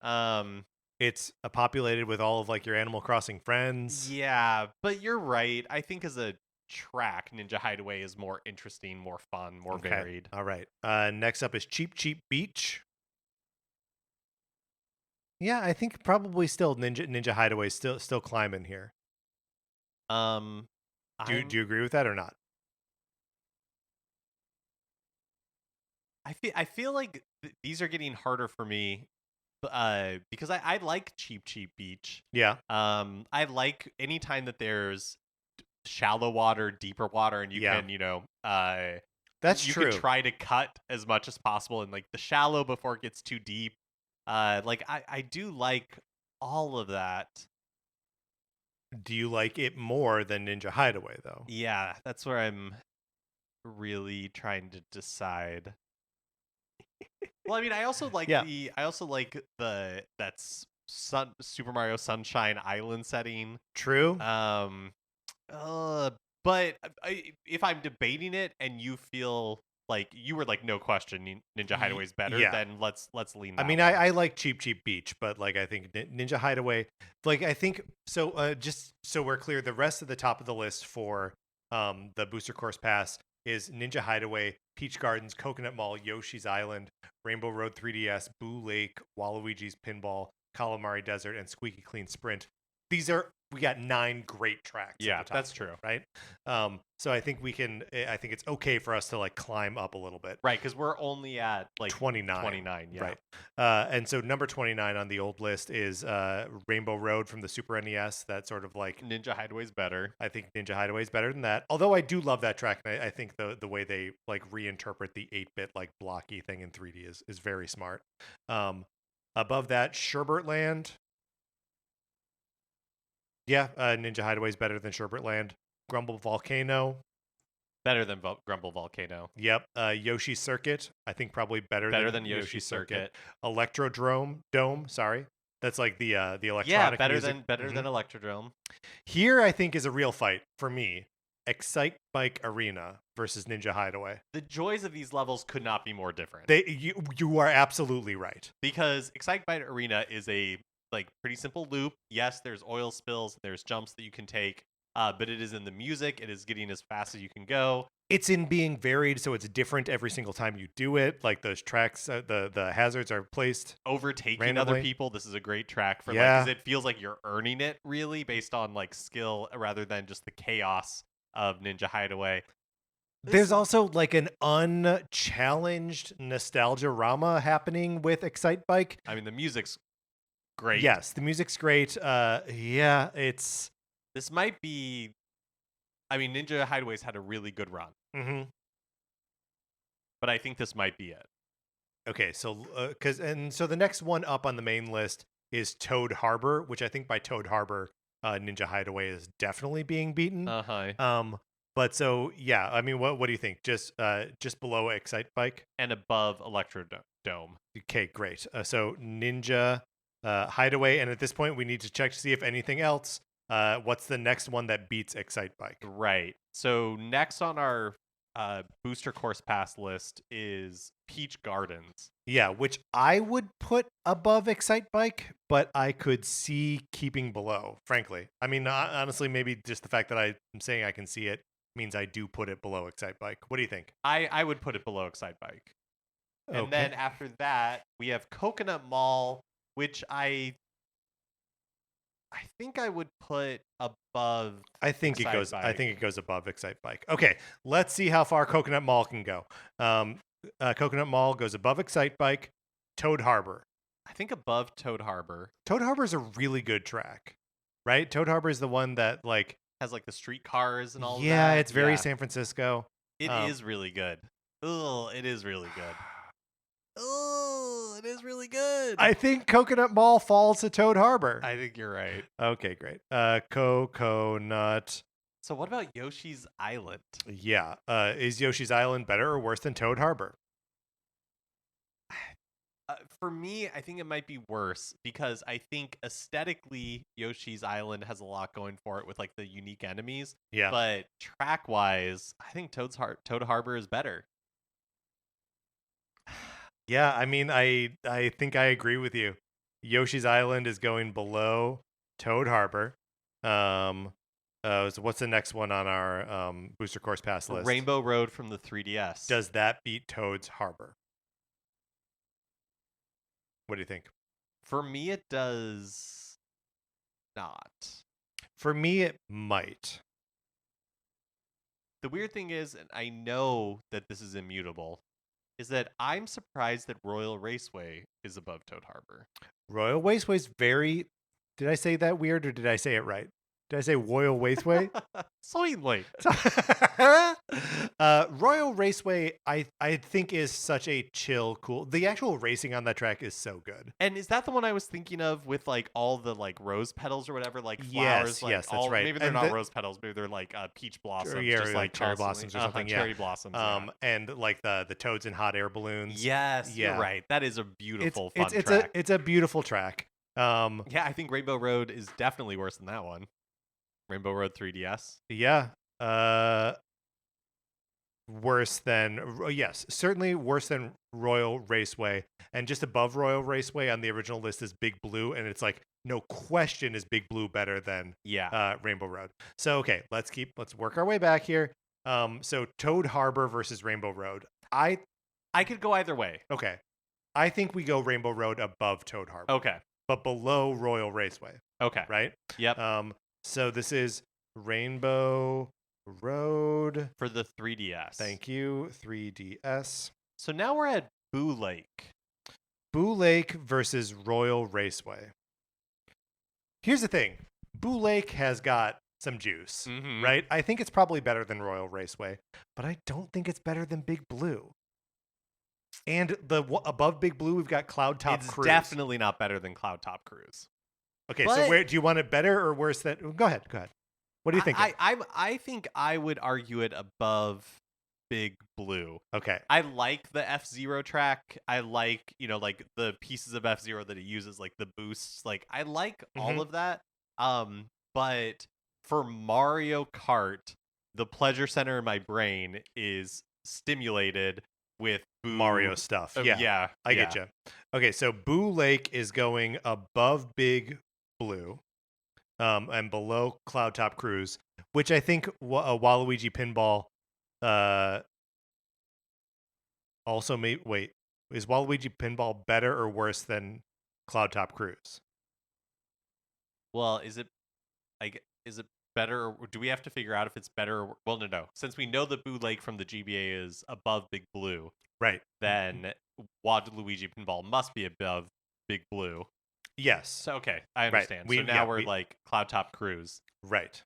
It's populated with all of like your Animal Crossing friends. Yeah, but you're right. I think as a track, Ninja Hideaway is more interesting, more fun, more varied. All right. Next up is Cheap Cheap Beach. Yeah, I think probably still Ninja Hideaway still climbing here. Do you agree with that or not? I feel like these are getting harder for me because I like Cheap Cheap Beach. Yeah. I like anytime that there's shallow water, deeper water, and you can, that's you true. can try to cut as much as possible in like the shallow before it gets too deep. Like I do like all of that. Do you like it more than Ninja Hideaway though? Yeah, that's where I'm really trying to decide. Well, I mean, I also like that's Super Mario Sunshine Island setting. True. But if I'm debating it and you feel like you were like no question Ninja Hideaway's better, then let's lean that way. I like Cheap Cheap Beach, but like I think Ninja Hideaway, like I think so just so we're clear, the rest of the top of the list for the Booster Course Pass is Ninja Hideaway, Peach Gardens, Coconut Mall, Yoshi's Island, Rainbow Road 3DS, Boo Lake, Waluigi's Pinball, Calamari Desert, and Squeaky Clean Sprint. We got 9 great tracks. Yeah, that's true. Right. So I think I think it's okay for us to like climb up a little bit. Right. Cause we're only at like 29. Yeah. Right. And so number 29 on the old list is Rainbow Road from the Super NES. That sort of like Ninja Hideaway's better. I think Ninja Hideaway's better than that. Although I do love that track. And I think the way they like reinterpret the 8-bit like blocky thing in 3D is very smart. Above that, Sherbert Land. Yeah, Ninja Hideaway's better than Sherbert Land. Grumble Volcano. Better than Grumble Volcano. Yep. Yoshi Circuit. I think probably better than Yoshi Circuit. Dome. Sorry, that's like the electronic. Yeah, better music. than Electrodrome. Here, I think is a real fight for me. Excite Bike Arena versus Ninja Hideaway. The joys of these levels could not be more different. You are absolutely right. Because Excite Bike Arena is a like pretty simple loop. Yes, there's oil spills, there's jumps that you can take, but it is in the music. It is getting as fast as you can go. It's in being varied, so it's different every single time you do it. Like those tracks, the hazards are placed overtaking randomly. Other people. This is a great track for because it feels like you're earning it really based on like skill rather than just the chaos of Ninja Hideaway. There's also like an unchallenged nostalgia-rama happening with Excite Bike. I mean, the music's great. Yes, the music's great. This might be. I mean, Ninja Hideaway's had a really good run. Mm-hmm. But I think this might be it. Okay, so so the next one up on the main list is Toad Harbor, which I think by Toad Harbor, Ninja Hideaway is definitely being beaten. But so yeah, I mean, what do you think? Just below Excite Bike and above Electrodome. Okay, great. So Ninja Hideaway, and at this point, we need to check to see if anything else. What's the next one that beats Excite Bike? Right. So next on our Booster Course Pass list is Peach Gardens. Yeah, which I would put above Excite Bike, but I could see keeping below, frankly. I mean, honestly, maybe just the fact that I'm saying I can see it means I do put it below Excite Bike. What do you think? I would put it below Excite Bike. And then after that, we have Coconut Mall, which I think I would put above. I think it goes above Excite Bike. Okay, let's see how far Coconut Mall can go. Coconut Mall goes above Excite Bike. Toad Harbor. I think above Toad Harbor. Toad Harbor is a really good track, right? Toad Harbor is the one that like has like the streetcars and all. Yeah, it's very San Francisco. It is really good. Oh, it is really good. Oh, it is really good. I think Coconut Mall falls to Toad Harbor. I think you're right. Okay, great. Coconut. So what about Yoshi's Island? Yeah. Is Yoshi's Island better or worse than Toad Harbor? For me, I think it might be worse because I think aesthetically, Yoshi's Island has a lot going for it with like the unique enemies. Yeah. But track wise, I think Toad Harbor is better. Yeah, I mean, I think I agree with you. Yoshi's Island is going below Toad Harbor. So what's the next one on our booster course pass list? Rainbow Road from the 3DS. Does that beat Toad's Harbor? What do you think? For me, it does not. For me, it might. The weird thing is, and I know that this is immutable, is that I'm surprised that Royal Raceway is above Toad Harbor. Royal Raceway's very... Did I say that weird or did I say it right? Did I say Royal Raceway? Sweetly. Royal Raceway, I think is such a chill, cool. The actual racing on that track is so good. And is that the one I was thinking of with like all the like rose petals or whatever, like flowers? Yes, that's right. Maybe they're not rose petals. Maybe they're like peach blossoms, yeah, just like cherry blossoms or something. Cherry blossoms. And like the toads and hot air balloons. Yes, you're right. That is a beautiful, fun track. It's a beautiful track. Yeah, I think Rainbow Road is definitely worse than that one. Rainbow Road 3DS. Yeah. Worse than, yes, certainly worse than Royal Raceway, and just above Royal Raceway on the original list is Big Blue, and it's like no question is Big Blue better than Rainbow Road. So okay, let's work our way back here. So Toad Harbor versus Rainbow Road. I could go either way. Okay, I think we go Rainbow Road above Toad Harbor. Okay, but below Royal Raceway. Okay, right? Yep. So this is Rainbow Road for the 3DS. Thank you, 3DS. So now we're at Boo Lake. Boo Lake versus Royal Raceway. Here's the thing. Boo Lake has got some juice, right? I think it's probably better than Royal Raceway, but I don't think it's better than Big Blue. And above Big Blue, we've got Cloud Top Cruise. It's definitely not better than Cloud Top Cruise. Okay, so where do you want it better or worse than? Go ahead. What do you think? I think I would argue it above Big Blue. Okay. I like the F-Zero track. I like, like the pieces of F-Zero that it uses, like the boosts. Like I like all of that. But for Mario Kart, the pleasure center in my brain is stimulated with Boo Mario stuff. Yeah. I get you. Okay, so Boo Lake is going above Big Blue. And below Cloud Top Cruise, which I think Waluigi Pinball also wait, is Waluigi Pinball better or worse than Cloud Top Cruise? Well, is it better, or do we have to figure out if it's better or, well, no. Since we know that Boo Lake from the GBA is above Big Blue, right, then Waluigi Pinball must be above Big Blue. Yes. So, okay, I understand. Right. So now we're like Cloud Top Cruise. Right.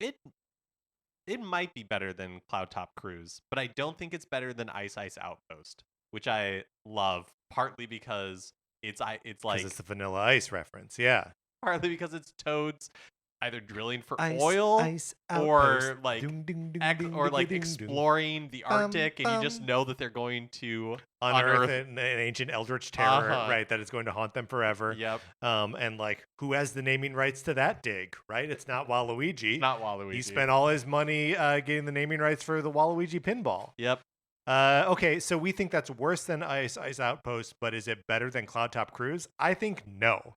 It might be better than Cloud Top Cruise, but I don't think it's better than Ice Outpost, which I love, partly because it's like it's the Vanilla Ice reference, yeah. Partly because it's Toads either drilling for ice, oil or like exploring the Arctic, and you just know that they're going to unearth an ancient eldritch terror, right? That is going to haunt them forever. Yep. And like, who has the naming rights to that dig? Right? It's not Waluigi. It's not Waluigi. He spent all his money getting the naming rights for the Waluigi Pinball. Yep. Okay, so we think that's worse than Ice Outpost, but is it better than Cloud Top Cruise? I think no.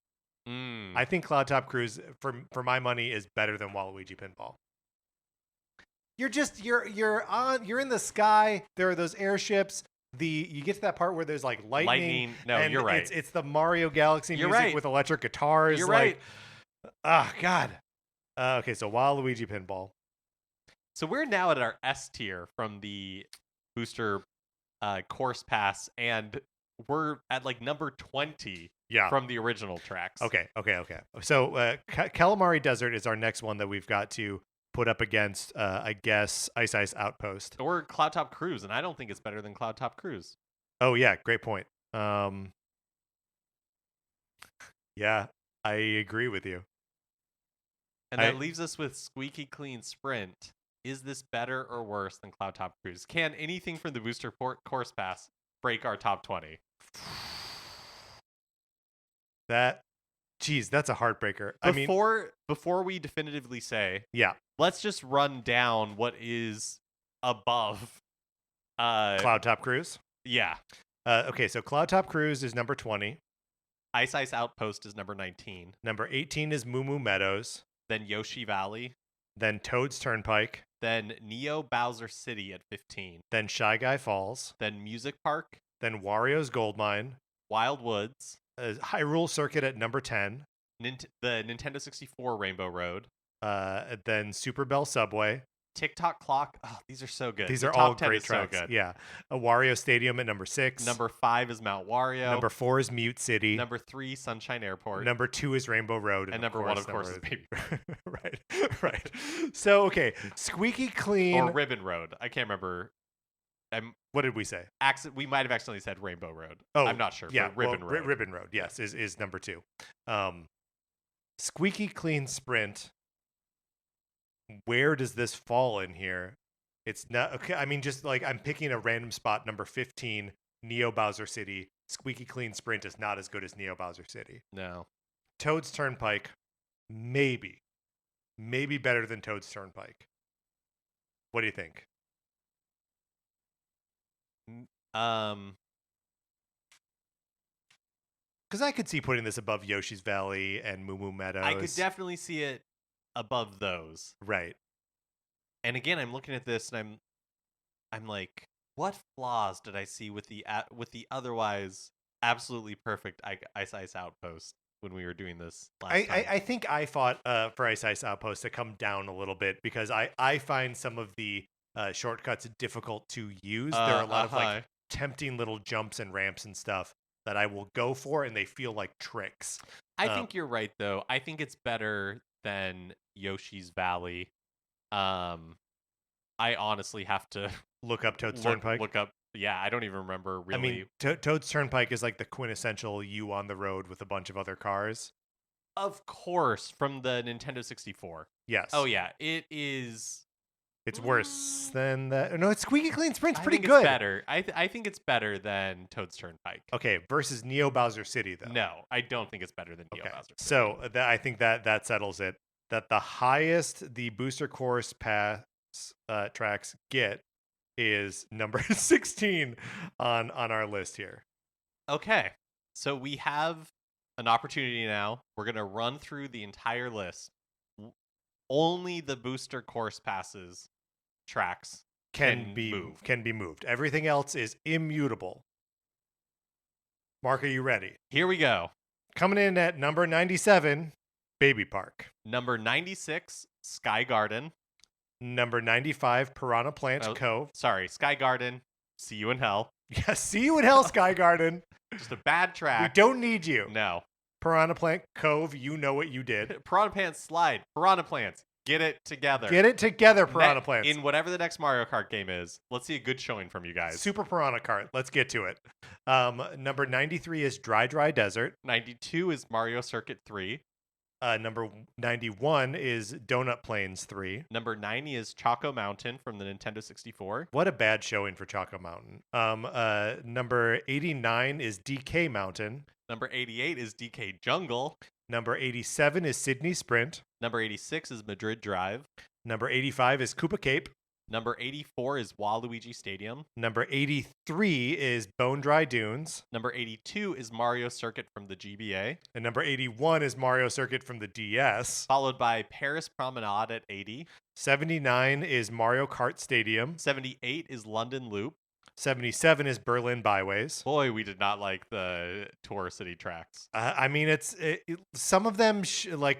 I think Cloud Top Cruise, for my money, is better than Waluigi Pinball. You're in the sky. There are those airships. You get to that part where there's like lightning. No, and you're right. It's the Mario Galaxy music with electric guitars. You're right. God. Okay, so Waluigi Pinball. So we're now at our S tier from the booster course pass, and we're at like number 20 from the original tracks. Okay. So Calamari Desert is our next one that we've got to put up against, I guess, Ice Outpost. Or Cloud Top Cruise, and I don't think it's better than Cloud Top Cruise. Oh, yeah. Great point. Yeah, I agree with you. And that leaves us with Squeaky Clean Sprint. Is this better or worse than Cloud Top Cruise? Can anything from the booster course pass break our top 20? That's a heartbreaker. Before we definitively say, yeah, let's just run down what is above Cloud Top Cruise. Yeah. Okay, so Cloud Top Cruise is number 20. Ice Ice Outpost is number 19. Number 18 is Moo Moo Meadows. Then Yoshi Valley. Then Toad's Turnpike. Then Neo Bowser City at 15. Then Shy Guy Falls. Then Music Park. Then Wario's Gold Mine. Wild Woods. Hyrule Circuit at number 10. The Nintendo 64 Rainbow Road. Then Super Bell Subway. TikTok Clock. Oh, these are so good. These are all great tracks. So good. Yeah. A Wario Stadium at number 6. Number 5 is Mount Wario. Number 4 is Mute City. Number 3, Sunshine Airport. Number 2 is Rainbow Road. And number 1, of course, is Baby Road. Right. So, okay. Squeaky Clean. Or Ribbon Road. I can't remember. What did we say? We might have accidentally said Rainbow Road. Oh, I'm not sure. Yeah, Ribbon Road. Ribbon Road, yes, is number 2. Squeaky Clean Sprint. Where does this fall in here? It's not okay. I mean, just like I'm picking a random spot. Number 15, Neo Bowser City. Squeaky Clean Sprint is not as good as Neo Bowser City. No. Toad's Turnpike, maybe better than Toad's Turnpike. What do you think? Because I could see putting this above Yoshi's Valley and Moo Moo Meadows. I could definitely see it above those. Right. And again, I'm looking at this and I'm like, what flaws did I see with the otherwise absolutely perfect Ice Ice Outpost when we were doing this last time? I think I fought for Ice Ice Outpost to come down a little bit because I find some of the shortcuts difficult to use. There are a lot of like tempting little jumps and ramps and stuff that I will go for, and they feel like tricks. I think you're right, though. I think it's better than Yoshi's Valley. I honestly have to look up Toad's Turnpike. Look up. Yeah, I don't even remember really. I mean, Toad's Turnpike is like the quintessential you on the road with a bunch of other cars. Of course, from the Nintendo 64. Yes. Oh yeah, it is. It's worse than that. No, it's Squeaky Clean Sprint's pretty good. It's better. I think it's better than Toad's Turnpike. Okay, versus Neo Bowser City though. No, I don't think it's better than Neo Bowser City. So I think that settles it. That the highest the booster course pass tracks get is number 16 on our list here. Okay, so we have an opportunity now. We're gonna run through the entire list. Only the booster course passes tracks can be moved. Everything else is immutable. Mark, are you ready? Here we go. Coming in at number 97, Baby Park. Number 96, Sky Garden. Number 95, Piranha Plant Cove. Sorry, Sky Garden. See you in hell. Yeah, see you in hell, Sky Garden. Just a bad track. We don't need you. No. Piranha Plant Cove, you know what you did. Piranha Plants Slide. Piranha Plants. Get it together. Get it together, Piranha Plants. In whatever the next Mario Kart game is, let's see a good showing from you guys. Super Piranha Kart. Let's get to it. Number 93 is Dry Desert. 92 is Mario Circuit 3. Number 91 is Donut Plains 3. Number 90 is Choco Mountain from the Nintendo 64. What a bad showing for Choco Mountain. Number 89 is DK Mountain. Number 88 is DK Jungle. Number 87 is Sydney Sprint. Number 86 is Madrid Drive. Number 85 is Koopa Cape. Number 84 is Waluigi Stadium. Number 83 is Bone Dry Dunes. Number 82 is Mario Circuit from the GBA. And number 81 is Mario Circuit from the DS. Followed by Paris Promenade at 80. 79 is Mario Kart Stadium. 78 is London Loop. 77 is Berlin Byways. Boy, we did not like the Tour City tracks. I mean, some of them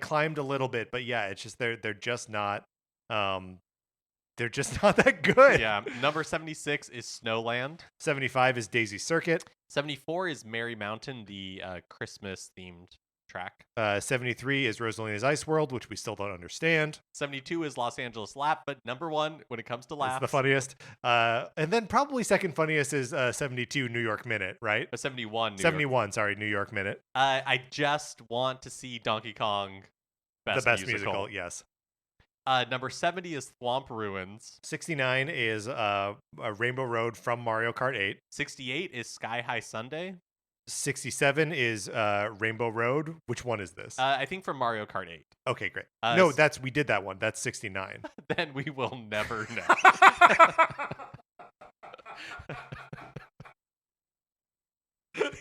climbed a little bit, but yeah, it's just they're just not they're just not that good. Yeah. Number 76 is Snowland. 75 is Daisy Circuit. 74 is Merry Mountain, the Christmas themed track. 73 is Rosalina's Ice World, which we still don't understand. 72 is Los Angeles Lap, but number one when it comes to laps. It's the funniest. And then probably second funniest is 72 New York Minute, right? 71. New York Minute. I just want to see Donkey Kong the best musical. Yes. Number 70 is Thwomp Ruins. 69 is Rainbow Road from Mario Kart 8. 68 is Sky High Sundae. 67 is Rainbow Road. Which one is this? I think from Mario Kart 8. Okay, great. No, we did that one. That's 69. Then we will never know.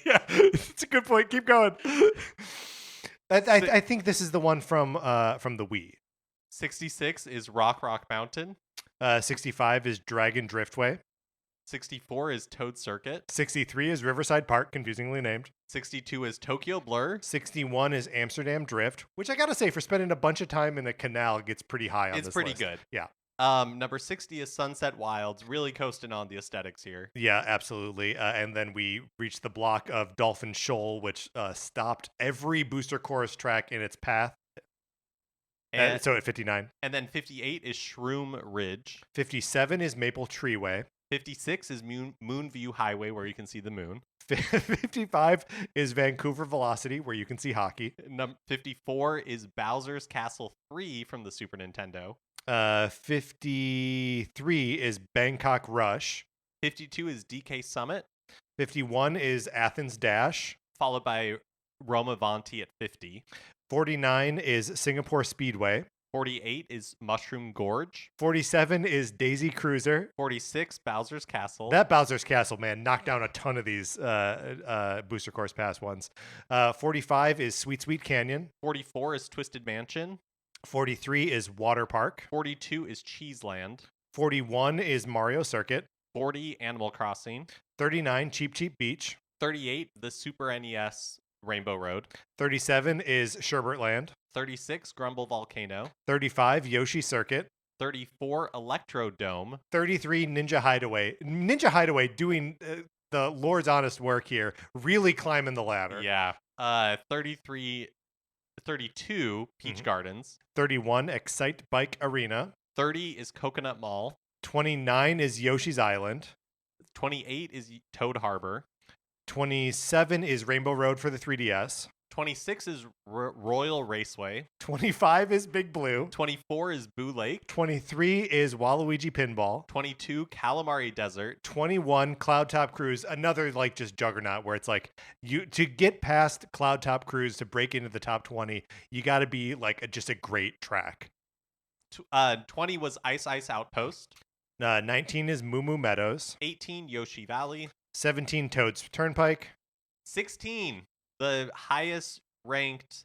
Yeah, it's a good point. Keep going. I think this is the one from the Wii. 66 is Rock Mountain. 65 is Dragon Driftway. 64 is Toad Circuit. 63 is Riverside Park, confusingly named. 62 is Tokyo Blur. 61 is Amsterdam Drift, which I gotta say, for spending a bunch of time in a canal, gets pretty high on this list. It's pretty good. Yeah. Number 60 is Sunset Wilds, really coasting on the aesthetics here. Yeah, absolutely. And then we reached the block of Dolphin Shoal, which stopped every Booster Course track in its path. And so at 59. And then 58 is Shroom Ridge. 57 is Maple Treeway. 56 is Moonview Highway, where you can see the moon. 55 is Vancouver Velocity, where you can see hockey. 54 is Bowser's Castle 3 from the Super Nintendo. 53 is Bangkok Rush. 52 is DK Summit. 51 is Athens Dash. Followed by Roma Vanti at 50. 49 is Singapore Speedway. 48 is Mushroom Gorge. 47 is Daisy Cruiser. 46, Bowser's Castle. That Bowser's Castle, man, knocked down a ton of these Booster Course Pass ones. 45 is Sweet Sweet Canyon. 44 is Twisted Mansion. 43 is Water Park. 42 is Cheeseland. 41 is Mario Circuit. 40, Animal Crossing. 39, Cheap Cheap Beach. 38, the Super NES Rainbow Road. 37 is Sherbert Land. 36, Grumble Volcano. 35, Yoshi Circuit. 34, Electro Dome. 33, Ninja Hideaway. Ninja Hideaway doing the Lord's honest work here, really climbing the ladder. Yeah. 32, Peach Gardens. 31, Excite Bike Arena. 30 is Coconut Mall. 29 is Yoshi's Island. 28 is Toad Harbor. 27 is Rainbow Road for the 3DS. 26 is Royal Raceway. 25 is Big Blue. 24 is Boo Lake. 23 is Waluigi Pinball. 22, Calamari Desert. 21, Cloud Top Cruise, another like just juggernaut where it's like you to get past Cloud Top Cruise to break into the top 20, you got to be like just a great track. 20 was Ice Outpost. 19 is Moo Moo Meadows. 18, Yoshi Valley. 17, Toad's Turnpike. 16, the highest ranked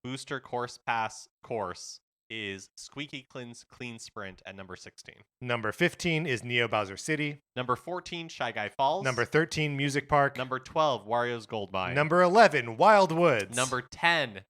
Booster Course Pass course is Squeaky Clean's Clean Sprint at number 16. Number 15 is Neo Bowser City. Number 14, Shy Guy Falls. Number 13, Music Park. Number 12, Wario's Gold Mine. Number 11, Wild Woods. Number 10,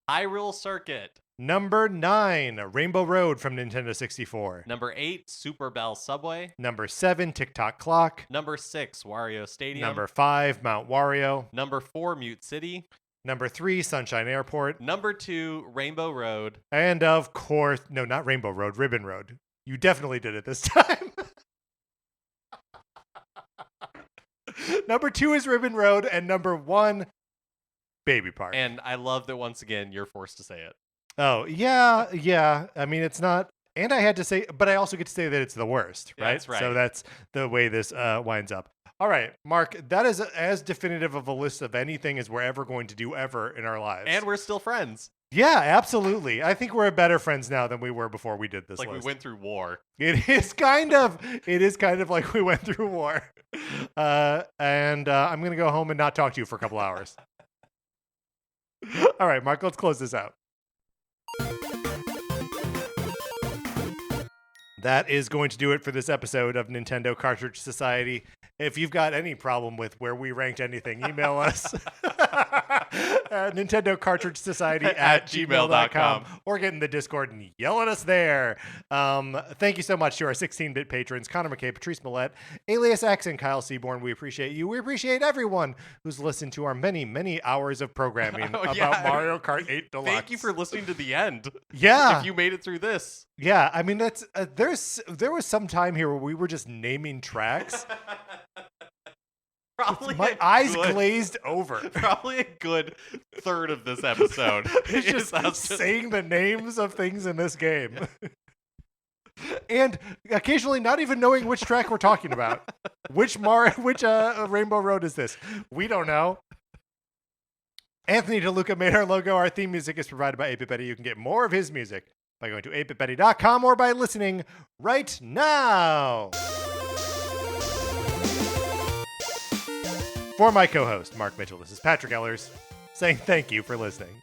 Hyrule Circuit. Number 9, Rainbow Road from Nintendo 64. Number 8, Super Bell Subway. Number 7, Tick-Tock Clock. Number 6, Wario Stadium. Number 5, Mount Wario. Number 4, Mute City. Number 3, Sunshine Airport. Number 2, Rainbow Road. And of course, no, not Rainbow Road, Ribbon Road. You definitely did it this time. Number 2 is Ribbon Road, and number 1, Baby Park. And I love that once again you're forced to say it. Oh, yeah. I mean, it's not, and I had to say, but I also get to say that it's the worst, right? That's right. So that's the way this winds up. All right, Mark, that is as definitive of a list of anything as we're ever going to do ever in our lives. And we're still friends. Yeah, absolutely. I think we're better friends now than we were before we did this like list. We went through war. It is kind of like we went through war. And I'm going to go home and not talk to you for a couple hours. All right, Mark, let's close this out. That is going to do it for this episode of Nintendo Cartridge Society. If you've got any problem with where we ranked anything, email us Nintendo Cartridge Society at gmail.com or get in the Discord and yell at us there. Thank you so much to our 16-bit patrons, Connor McKay, Patrice Millette, Alias X, and Kyle Seaborn. We appreciate you. We appreciate everyone who's listened to our many, many hours of programming about Mario Kart 8 Deluxe. Thank you for listening to the end. Yeah. If you made it through this. Yeah, I mean, that's there was some time here where we were just naming tracks. Probably my eyes glazed over. Probably a good third of this episode. It's just us saying the names of things in this game. And occasionally not even knowing which track we're talking about. Which Rainbow Road is this? We don't know. Anthony DeLuca made our logo. Our theme music is provided by 8-Bit Betty. You can get more of his music by going to 8bitbetty.com or by listening right now. For my co-host, Mark Mitchell, this is Patrick Ellers saying thank you for listening.